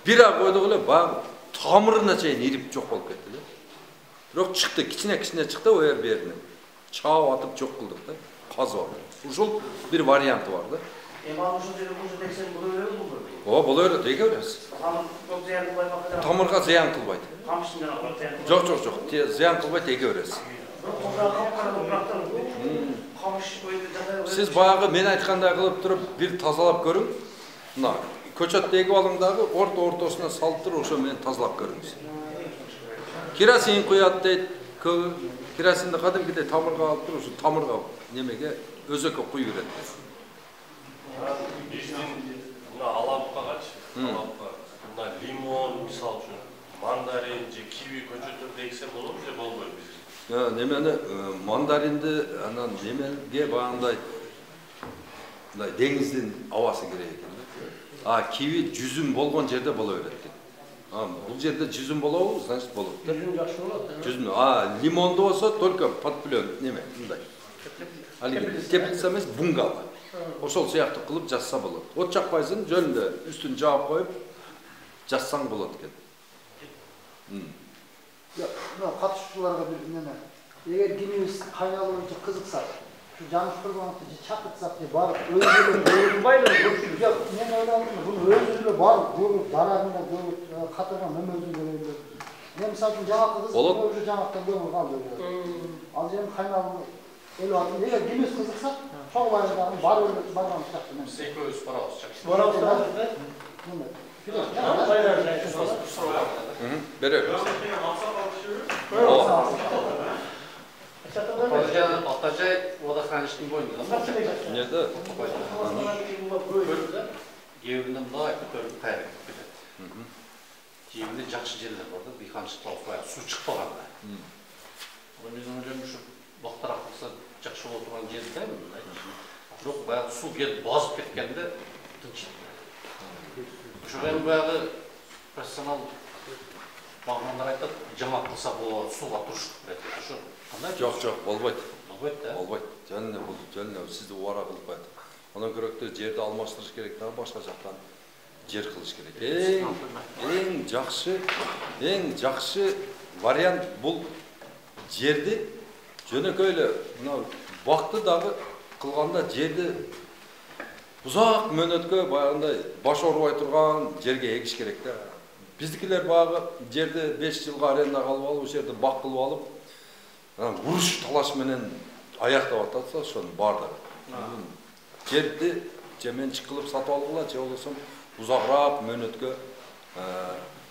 Бир ай койдук эле баягы тамырына чейин ирип жок болуп кетти да. Бирок чыкты, кичине чыкты о жерине. Чаап атып жок кылдык да. Казып алды. Ушул бир варианты бар да. Eman uşun dedi bu teksen bunu öyle mi bulur? О, боло берет, эке беребиз. Tamır çok ziyan kılmaymak. Тамырга зыян кылбайт. Kamışından alır ziyan. Жок, зыян кылбайт, эке беребиз. Toprağı kapkara topraktan kamış koydu jatay. Сиз баягы мен айткандай кылып туруп бир тазалап көрүң. Мына көчөттү эгип алың дагы ортосуна салып туруп ошо менен тазалап көрүңүз. Керосин куят дейт, көбү керосинди кадимкидей тамырга алып туруп, ушу тамырга немеге өзөккө куюп берет. Мына алапка качы, алапка. Мына лимон, мисалы үчүн, мандарин же киви көчөттөрдү эксе болобу же болбойбу биз? Немени мандаринди анан немеге багандай мындай деңиздин абасы керек экен да. Киви жүзүм болгон жерде боло берет. Бул жерде жүзүм болобу, значит болот да. Жүзүм жакшы болот. Жүзүм, лимонду болсо только подплен неме, мындай. Теплица эмес, бунгало. Ошол сыяктуу кылып жазса болот. От жакпайсың, жөнүндө үстүн жаап коюп жазсаң болот экен. Katışçılarga bir neme Eğer günümüz kaynağı boyunca kızıksak, şu Camış Kurbanlık'ta çakıtsak diye barıp özgürlüğü bayılır. Yok, men oynadım, bunu özgürlüğü barıp, görüp, darağında görüp, katırgan mem özgürlüğü görüp. Men misal üçün жаңакы kız, özgür жаңактан көңіл қалды. Ал жерім kaynağı öyle atın. Eğer günümüz kızıksak, çoğu bayılırdan barğanı çaktı. Seköz barağız çak. Barağız da. Берек. Atacay водохранилищтің бойында. Nerede? Евінен мына көтеріп қайрып кетеді. Евінде жақсы жерлер бар да, бейқаншық тауып су шықпағанда. Мен ойлаймын, şu бақтарақ болса жақсы болып тұрған жер да, жоқ баяғы су келіп басып кеткенде тыншыды. Шоғын баяғы профессионал бағмандар айтады, жамақ қылса болады, суға тұрышып кетеді. Жоқ, болбайды. Болбайды да? Болбайды. Және сізді уара қылпайды. Ondan керекті жерді алмастырыш керек, башқа жақтан жер қылыш керек. Ең жақсы вариант бұл жерді жөнекөйлі бақты дағы қылғанда жерді ұзақ мөнетке баяғындай баш орбай тұрған жерге егіш керек та. Біздікілер бағы жерді 5 жылға аренда қалып алып, жерді бақ қылып алып, ұрыш талаш менен аяқтап ататса, соны барды. Жерді жемен қылып сатып алғыла, же олысым ұзағырақ мөнетке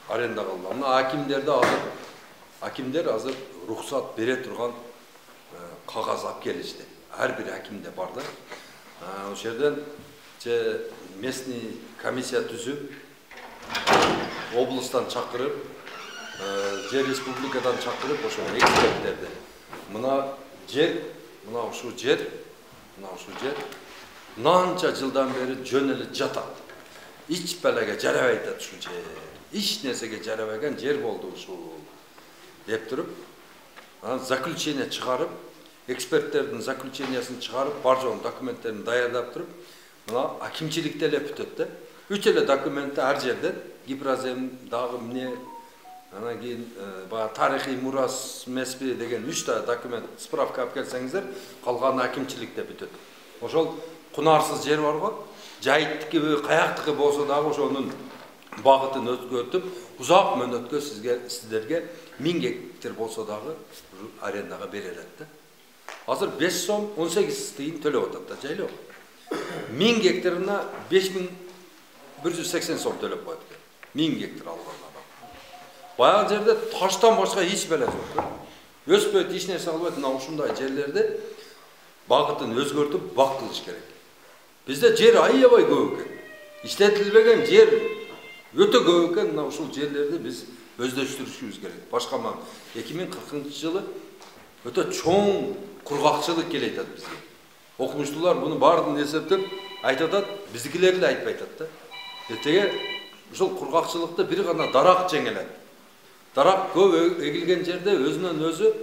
аренда қалды. Мына акимдер азыр рұқсат бере тұрған қағаз алып келішті. Әрбір акимде барды. Ол жерден местный комиссия түзіп, облыстан шақырып, республикадан шақырып, ошо эксперттерді. Мына ушу жер мынанча жылдан бері жөнеліп жатат. Ич белеге жарабайт ушу жер. Ич нерсеге жарабайган жер болду ушу деп туруп, заключение чыгарып, эксперттердин заключениясын чыгарып, бар жоон документтерин даярдап туруп, мына акимчиликте эле бүтөт да. 3 эле документти ар жерден Гипразем дагы эмне, анан кийин тарыхый мурас эмеспи деген 3 та документ справка алып келсеңиздер, калганы акимчиликте бүтөт. Ошол кунарсыз жер бар го, жайыттыкы, каяктыкы болсо дагы ошонун багытын өткөртүп, узак мөөнөткө сиздерге 1000 гектар болсо дагы арендага берилет да. Азыр 5 сом 18 тыйын төлөп атат да, жайлоо. 1000 гектарына 5180 сом төлөп коет экен. 1000 гектар алганда. Баягы жерде таштан башка эч беле жок. Өспөйт, эч нерсе албайт, мына ушундай жерлерди багытын өзгөртүп бак кылыш керек. Бизде жер аябай көп экен. İşletilbеген жер өтө көп экен, мына ушул жерлерди биз өздөштүрүшүбүз керек. Башка 2040-жылы өтө чоң кургакчылык келет бизге. Окумуштуулар буну баардыгын эсептеп айтып атат, биздикилер эле айтпай атат да. Эртеге ушул кургакчылыкты бир гана дарак жеңелет. Дарак көп эгилген жерде өзүнөн өзү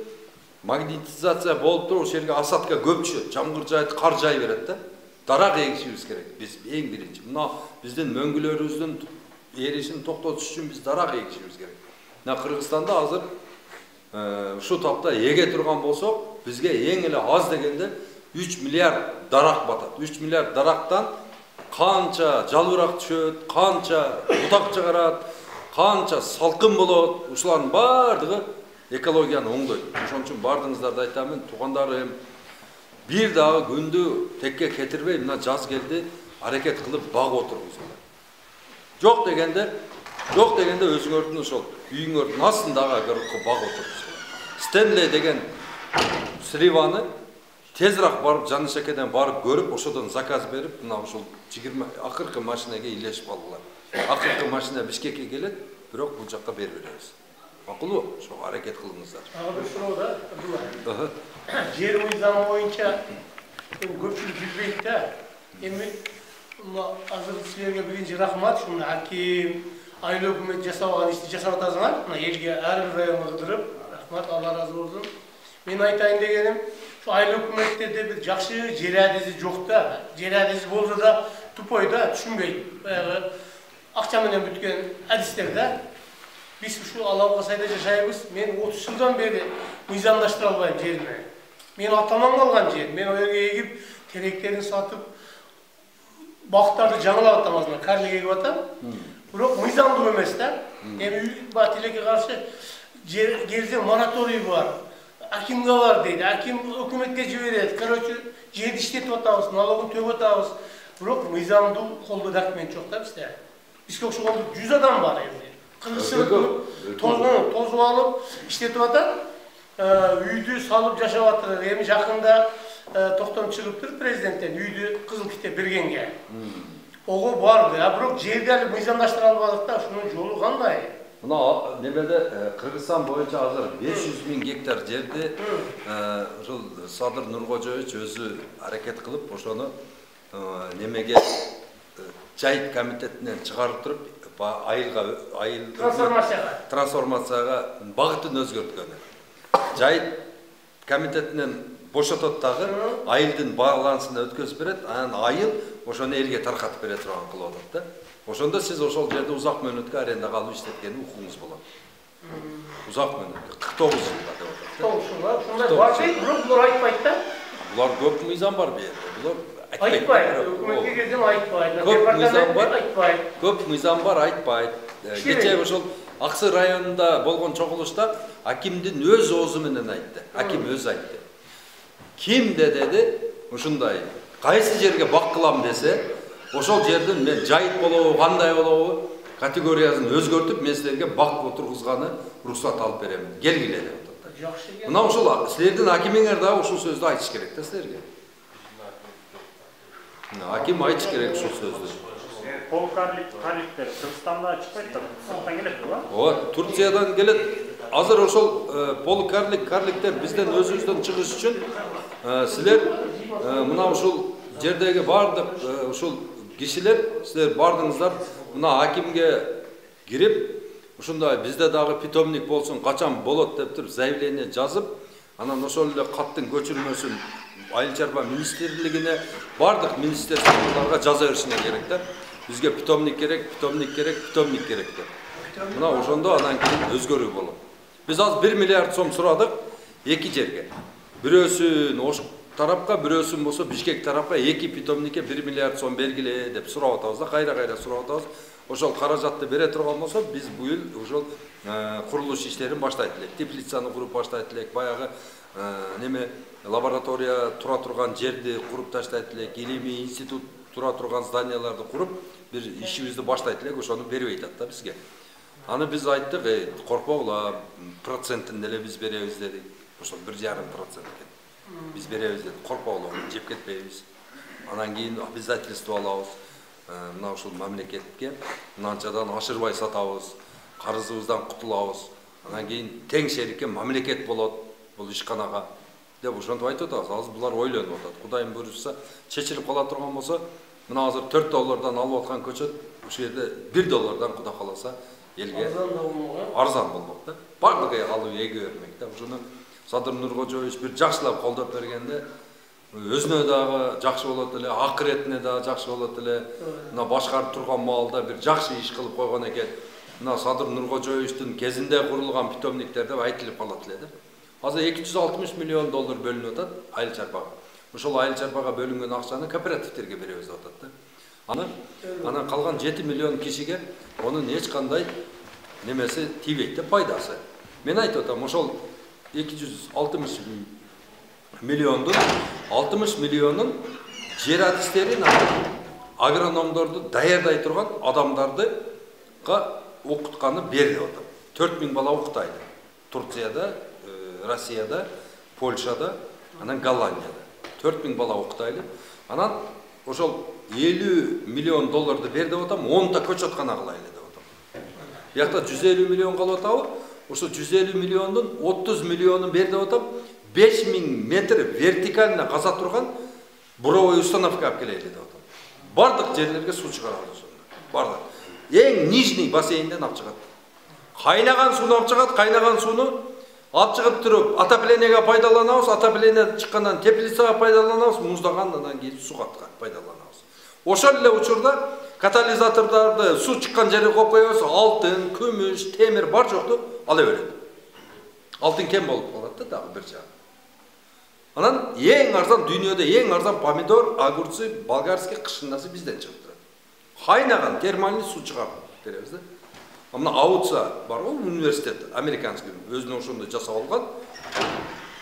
магнетизация болуп туруп, ошол жерге асадка көп түшөт, жамгыр жайыт, кар жай берет да. Дарак эгишибиз керек. Биз эң биринчи. Мына биздин мөңгүлөрүбүздүн эришин токтотуш үчүн биз дарак эгишибиз керек. Мына Кыргызстанда азыр ушу тапта эге турган болсок, бизге эң эле аз дегенде 3 миллиард дарак батат. 3 миллиард дарактан канча жалбырак түшөт, канча бутак чыгарат, канча салкын болот, ушулардын баардыгы экологияны оңдойт. Ошон үчүн баардыгыңыздарды айтамын, туугандарым, бир дагы күндү текке кетирбей, мына жаз келди, аракет кылып баг отургузуңар. Жок дегенде өзүңөрдүн ошол үйүңөрдүн астындагы баг отургузуңар. Стенлей деген сриваны тезирээк барып, Жанышекеден барып көрүп, ошодон заказ берип, мына ушул 20 акыркы машинеге илешип калдылар. Акыркы машина Бишкекке келет, бирок бул жакка бербейбиз. Макулбу? Ошого аракет кылыңыздар. Ага, ушул да, Абдулла. Жер мыйзамы боюнча көпчүлүк билбейт да. Эми азыр силерге биринчи рахмат, ушуну аким, айыл өкмөт жасабаган ишти жасап атасыңар. Мына элге ар бир районго кыдырып, рахмат, Алла ыраазы болсун. Мен айтайын дегеним, şu айыл өкмөттөрдө бир жакшы жер адиси жок да. Жер адиси болсо да тупой да, түшүнбөйт. Баягы акча менен бүткөн адистер да. Biz şu Alavra sayda жашайбыз. Мен 30 жылдан бери мыйзамдаштыра албайм жериме. Мен атаман калган жер. Мен оерге эгип, теректерин сатып, бактарды жаңылап атам азыр, карлик эгип атам. Бирок мыйзамдуу эмес да. Эми тилекке каршы жер келсе мораторий бар. Акимге бар дейт. Аким өкмөткө жиберет. Короче, жерди иштетип атабыз, налогун төлөп атабыз. Бирок мыйзамдуу колдо документ жок да бизде. Бизге окшогон 100 адам бар эми. Кыргызстан тозуп алып иштетип атат. Үйдү салып жашап атыр. Эми жакында токтом чыгыптыр президенттен үйдү кызыл китеп бергенге. Ого барды. Бирок жерди али мыйзамдаштыра албадык да, ушунун жолу кандай? Мына немеде Кыргызстан боюнча азыр 500.000 гектар жерди ушул Садыр Нуркожоевич өзү аракет кылып, ошону немеге жайыт комитетинен чыгарып туруп, трансформацияга багытын өзгөрткөн. Жайыт комитетинен бошотот дагы айылдын балансын өткөзүп берет, анан айыл ошону элге таркатып бере турган кылып атат да. Ошондо сиз ошол жерде узак мөөнөткө арендага алып иштеткени укугуңуз болот. Узак мөөнөткө 49 жылга деп атат. 49 жылга. Ушундай бар дейт, бирок булар айтпайт да. Булар көп мыйзам бар бу жерде. Булар айтпайт. Өкмөткө келсем айтпайт. Көп мыйзам бар, айтпайт. Көп мыйзам бар, айтпайт. Кече ошол Аксы районунда болгон чогулушта акимдин өз оозу менен айтты. Аким өзү айтты. Кимде деди, ушундай кайсы жерге бак кылам десе, ошол жердин мен жайыт болобу, кандай болобу категориясын өзгөртүп, мен силерге бак отургузганы уруксат алып берем. Келгиле деп атат. Жакшы экен. Мына ошол силердин акимиңер да ушул сөздү айтыш керек да силерге. Аким айтыш керек ушул сөздү. Полкарликтер Кыргызстанда чыкпайт да, Турциядан келет го? Ооба, Турциядан келет. Азыр ошол полкарликтер бизден өзүбүздөн чыгыш үчүн силер мына ушул жердеги бардык ушул кишилер силер бардыңыздар мына акимге кирип, ушундай бизде дагы питомник болсун, качан болот деп туруп заявление жазып, анан ошол эле каттын көчүрмөсүн Айыл чарба министрлигине бардык министрликтерге жаза беришине керек да. Бизге питомник керек деп. Мына ошондо анан кийин өзгөрүү болот. Биз азыр 1 миллиард сом сурадык эки жерге. Бирөөсүн Ош тарапка, бирөөсүн болсо Бишкек тарапка эки питомникке 1 миллиард сом бергиле деп сурап атабыз да, кайра сурап атабыз. Ошол каражатты бере турган болсо, биз быйыл ошол курулуш иштерин баштайт элек. Теплицаны куруп баштайт элек, баягы неме лаборатория тура турган жерди куруп таштайт элек, илимий институт тура турган зданияларды куруп, бир ишибизди баштайт элек, ошону бербей атат да бизге. Аны биз айттык, коркпогула, процентин деле биз беребиз дедик. Ошол 1,5% экен. Биз беребиз дедик, коркпогула, жеп кетпейбиз. Анан кийин обязательство алабыз. Мына ушул мамлекетке мынанчадан ашырбай сатабыз, карызыбыздан кутулабыз. Анан кийин тең шерикке мамлекет болот бул ишканага деп ошентип айтып атабыз. Азыр булар ойлонуп атат. Кудайым буйрса, чечилип кала турган болсо, мына азыр $4 алып аткан көчөт ушул жерде $1 кудай каласа элге арзан болмок да. Бардыгы алып эге бермек да. Ушуну Садыр Нуркожоевич бир жакшылап колдоп бергенде өзүнө дагы жакшы болот эле, акыретине дагы жакшы болот эле. Мына башкарып турган маалда бир жакшы иш кылып койгон экен. Мына Садыр Нуркожоевичтин кезинде курулган питомниктер деп айтылып калат эле да. Азыр $260 миллион бөлүнүп атат айыл чарбага. Ошол айыл чарбага бөлүнгөн акчаны кооперативтерге беребиз деп атат да. Анан калган 7 миллион кишиге онун эч кандай немеси тийбейт да, пайдасы. Мен айтып атам, ошол 260 миллиондун 60 миллионун жер адистерин, агрономдорду даярдай турган адамдардыга окутканы бер деп атам. 4000 бала окутайды. Турцияда, Россияда, Польшада, анан Голландияда. 4000 бала окутайлы. Анан ошол $50 миллион бер деп атам, 10та көчөткана кылайлы деп атам. Биякта 150 миллион калып атабы? Ошо 150 миллиондун 30 миллионун бер деп атам. 5000 метр вертикально каза турган буровой установка алып келели деп атам. Бардык жерлерге суу чыгарабыз ошондо. Бардык. Эң нижний бассейнден алып чыгат. Кайнаган сууну алып чыгат, кайнаган сууну алып чыгып туруп отоплениеге пайдаланабыз, отопление чыккандан теплицага пайдаланабыз, муздагандан кийин суга пайдаланабыз. Ошол эле учурда катализатордарды суу чыккан жерге коюп коебуз, алтын, күмүш, темир бар жокту ала берет. Алтын кен болып қалады да дағы бір жағы. Анан ең арзан дүниеде ең арзан помидор, огурцы, болгарский қышынасы бізден шығып тұрады. Қайнаған термальный су шығарып береміз да. Мына Ауца бар ғой университет, американский, өзінің ошонда жасап алған.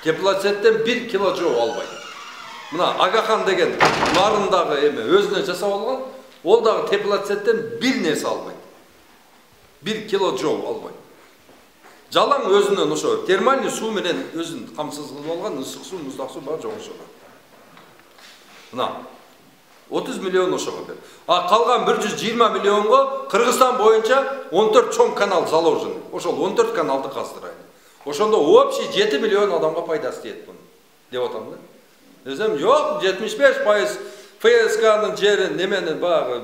Теплоцеттен 1 кило жоу албайды. Мына Агахан деген нарындағы еме өзіне жасап алған, ол дағы теплоцеттен бір нәрсе албайды. 1 кило жоу албайды. Жалаң өзінен ошо термальный су менен өзін қамсыз қылып алған, ысық су, мұздақ су бар жоқ ошоға. Мына 30 миллион ошоға бер. А қалған 120 миллионға Қырғызстан бойынша 14 чоң канал заложен. Ошол 14 каналды қаздырайды. Ошонда общий 7 миллион адамға пайдасы тиет бұны. Деп отам да. Десем, жоқ, 75% ФСК-нын жерін, неменің бағы,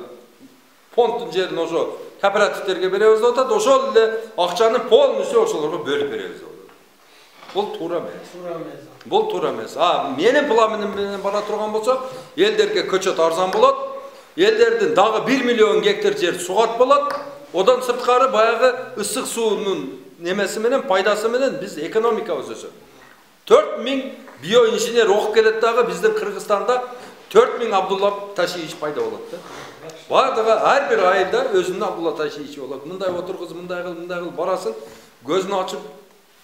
фондтың жерін ошо кооперативтерге беребиз деп атат, ошол эле акчаны полностью ошолорго бөлүп беребиз деп атат. Бул туура эмес. Бул туура эмес. Менин планым менен бара турган болсо, элдерге көчөт арзан болот, элдердин дагы 1 миллион гектар жер сугат болот, одан сырткары баягы ысык суунун немеси менен пайдасы менен биз экономикабыз өсөт. 4000 биоинженер окуп келет дагы биздин Кыргызстанда 4000 Абдулла Ташиевич пайда болот да. Бардығы ар бир айда өзүнүн Абдулла Ташиевич болот. Мындай отургуз, мындай кыл барасын, көзүн ачып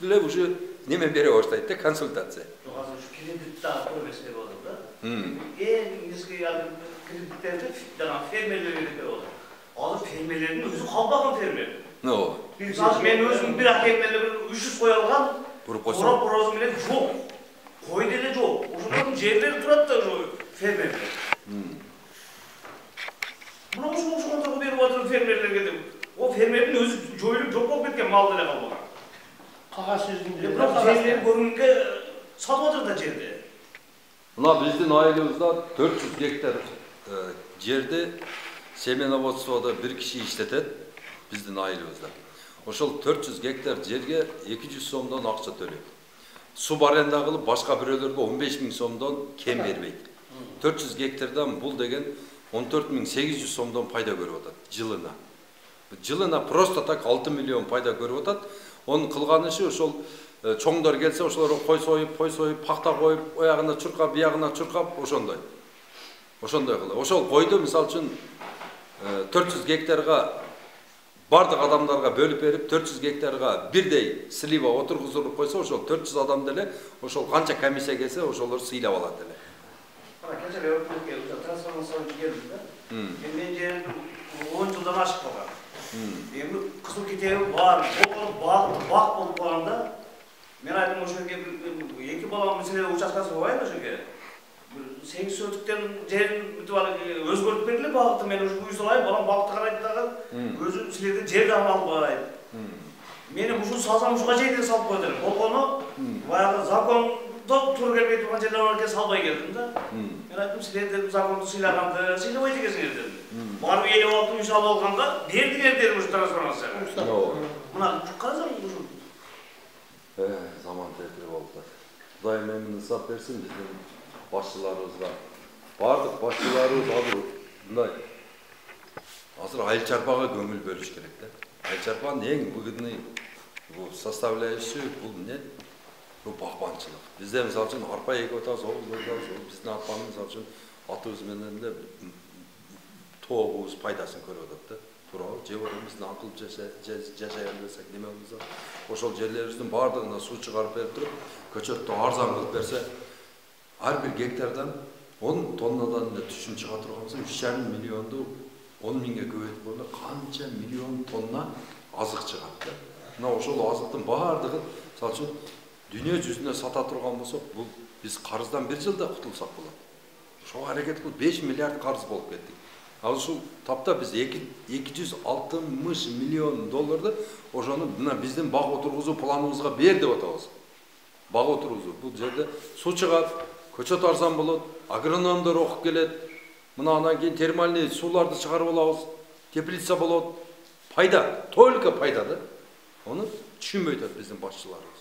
эле уже неме бере баштайт да, консультация. Жок, азыр ушу кредит дагы көп эске болот да. Эң низги кредиттерди жана фермерлерге берип болот. Азыр фермерлердин өзү калбаган фермер. Азыр мен өзүм бир фермерлер 300 кой алган, курап менен жок. Кой деле жок. Ошондон жерлер турат да ошо фермерлер. Мына ошондо берип атыр фермерлерге деп. О фермердин өзү жоюлуп жок болуп кеткен мал деле калбаган. Кагаз сөзүндө. Бирок жерлер көрүнгөнгө сатып атыр да жерди. Мына биздин айылыбызда 400 гектар жерди семеноводстводо бир киши иштетет биздин айылыбызда. Ошол 400 гектар жерге 200 сомдон акча төлөйт. Суб аренда кылып башка бирөөлөргө 15.000 сомдон кем бербейт. 400 гектардан бул деген 14.800 сомдон пайда көрүп атат жылына. Жылына просто так 6 миллион пайда көрүп атат. Onun кылган иши ошол чоңдор келсе ошолорго кой союп, пакта коюп, оягына чуркап, биягына чуркап, ошондой. Ошондой кылып. Ошол койду мисалы үчүн 400 гектарга бардык адамдарга бөлүп берип, 400 гектарга бирдей слива отургузулуп койсо, ошол 400 адам деле ошол канча комиссия келсе, ошолор сыйлап алат деле. Кече өкмөткө трансформация келди да. Мен жерим 10 жылдан ашык болгон. Эми кызыл китеби бар, бак болуп калганда мен айттым ошоге эки балам маселе участкасы болбайбы ошоге. 8 сөтүктөн жерин бүтүп алып өзгөртүп бергиле багытты мен ушу үй салайын, балам багытты карайт дагы өзү силерден жерди албайт. Мени ушу салсам ушуга жерди салып кой дедим. Болгону баягы закондо туура келбей турган жерлерге салбай келдим да. Мен айттым силердин законду сыйлаганды сыйлабай дегенсиңер дедим. Барып элеп алып үй салып алганга бердиңер дедим ушу трансформацияга. Мына карасаң ушу Заман тетири болуп атат. Кудай эмин ысап берсин биздин башчыларыбызга. Бардык башчыларыбыз азыр айыл чарпага көңүл бөлүш керек да. Айыл чарпанын эң выгодный бул составляющий бул эмне? Бул багбанчылык. Бизде мисалы үчүн арпа эгип атабыз, биздин арпанын мисалы үчүн атыбыз менен эле тоогубуз пайдасын көрүп атат да. Туурабы? Жеп атабыз, биздин акыл жашай албасак неме болсо, ошол жерлерибиздин бардыгына суу чыгарып берип туруп, көчөттү арзан кылып берсе, ар бир гектардан 10 тоннадан эле түшүм чыга турган болсо, 3,5 миллионду 10 миңге көбөйтүп койгондо канча миллион тонна азык чыгат да. Мына ошол азыктын бардыгын, мисалы үчүн дүйнө жүзүнө сата турган болсок, бул биз карыздан 1 жылда кутулсак болот. Ошого аракет кылып 5 миллиард карыз болуп кеттик. Ал ушул тапта биз 260 миллион долларды ошону мына биздин бак отургузуу планыбызга бер деп атабыз. Бак отургузуу. Бул жерде суу чыгат, көчөт арзан болот, агрономдор окуп келет. Мына андан кийин термальный сууларды чыгарып алабыз. Теплица болот. Пайда, только пайда да. Onu düşünmüyor bizim başçılarımız.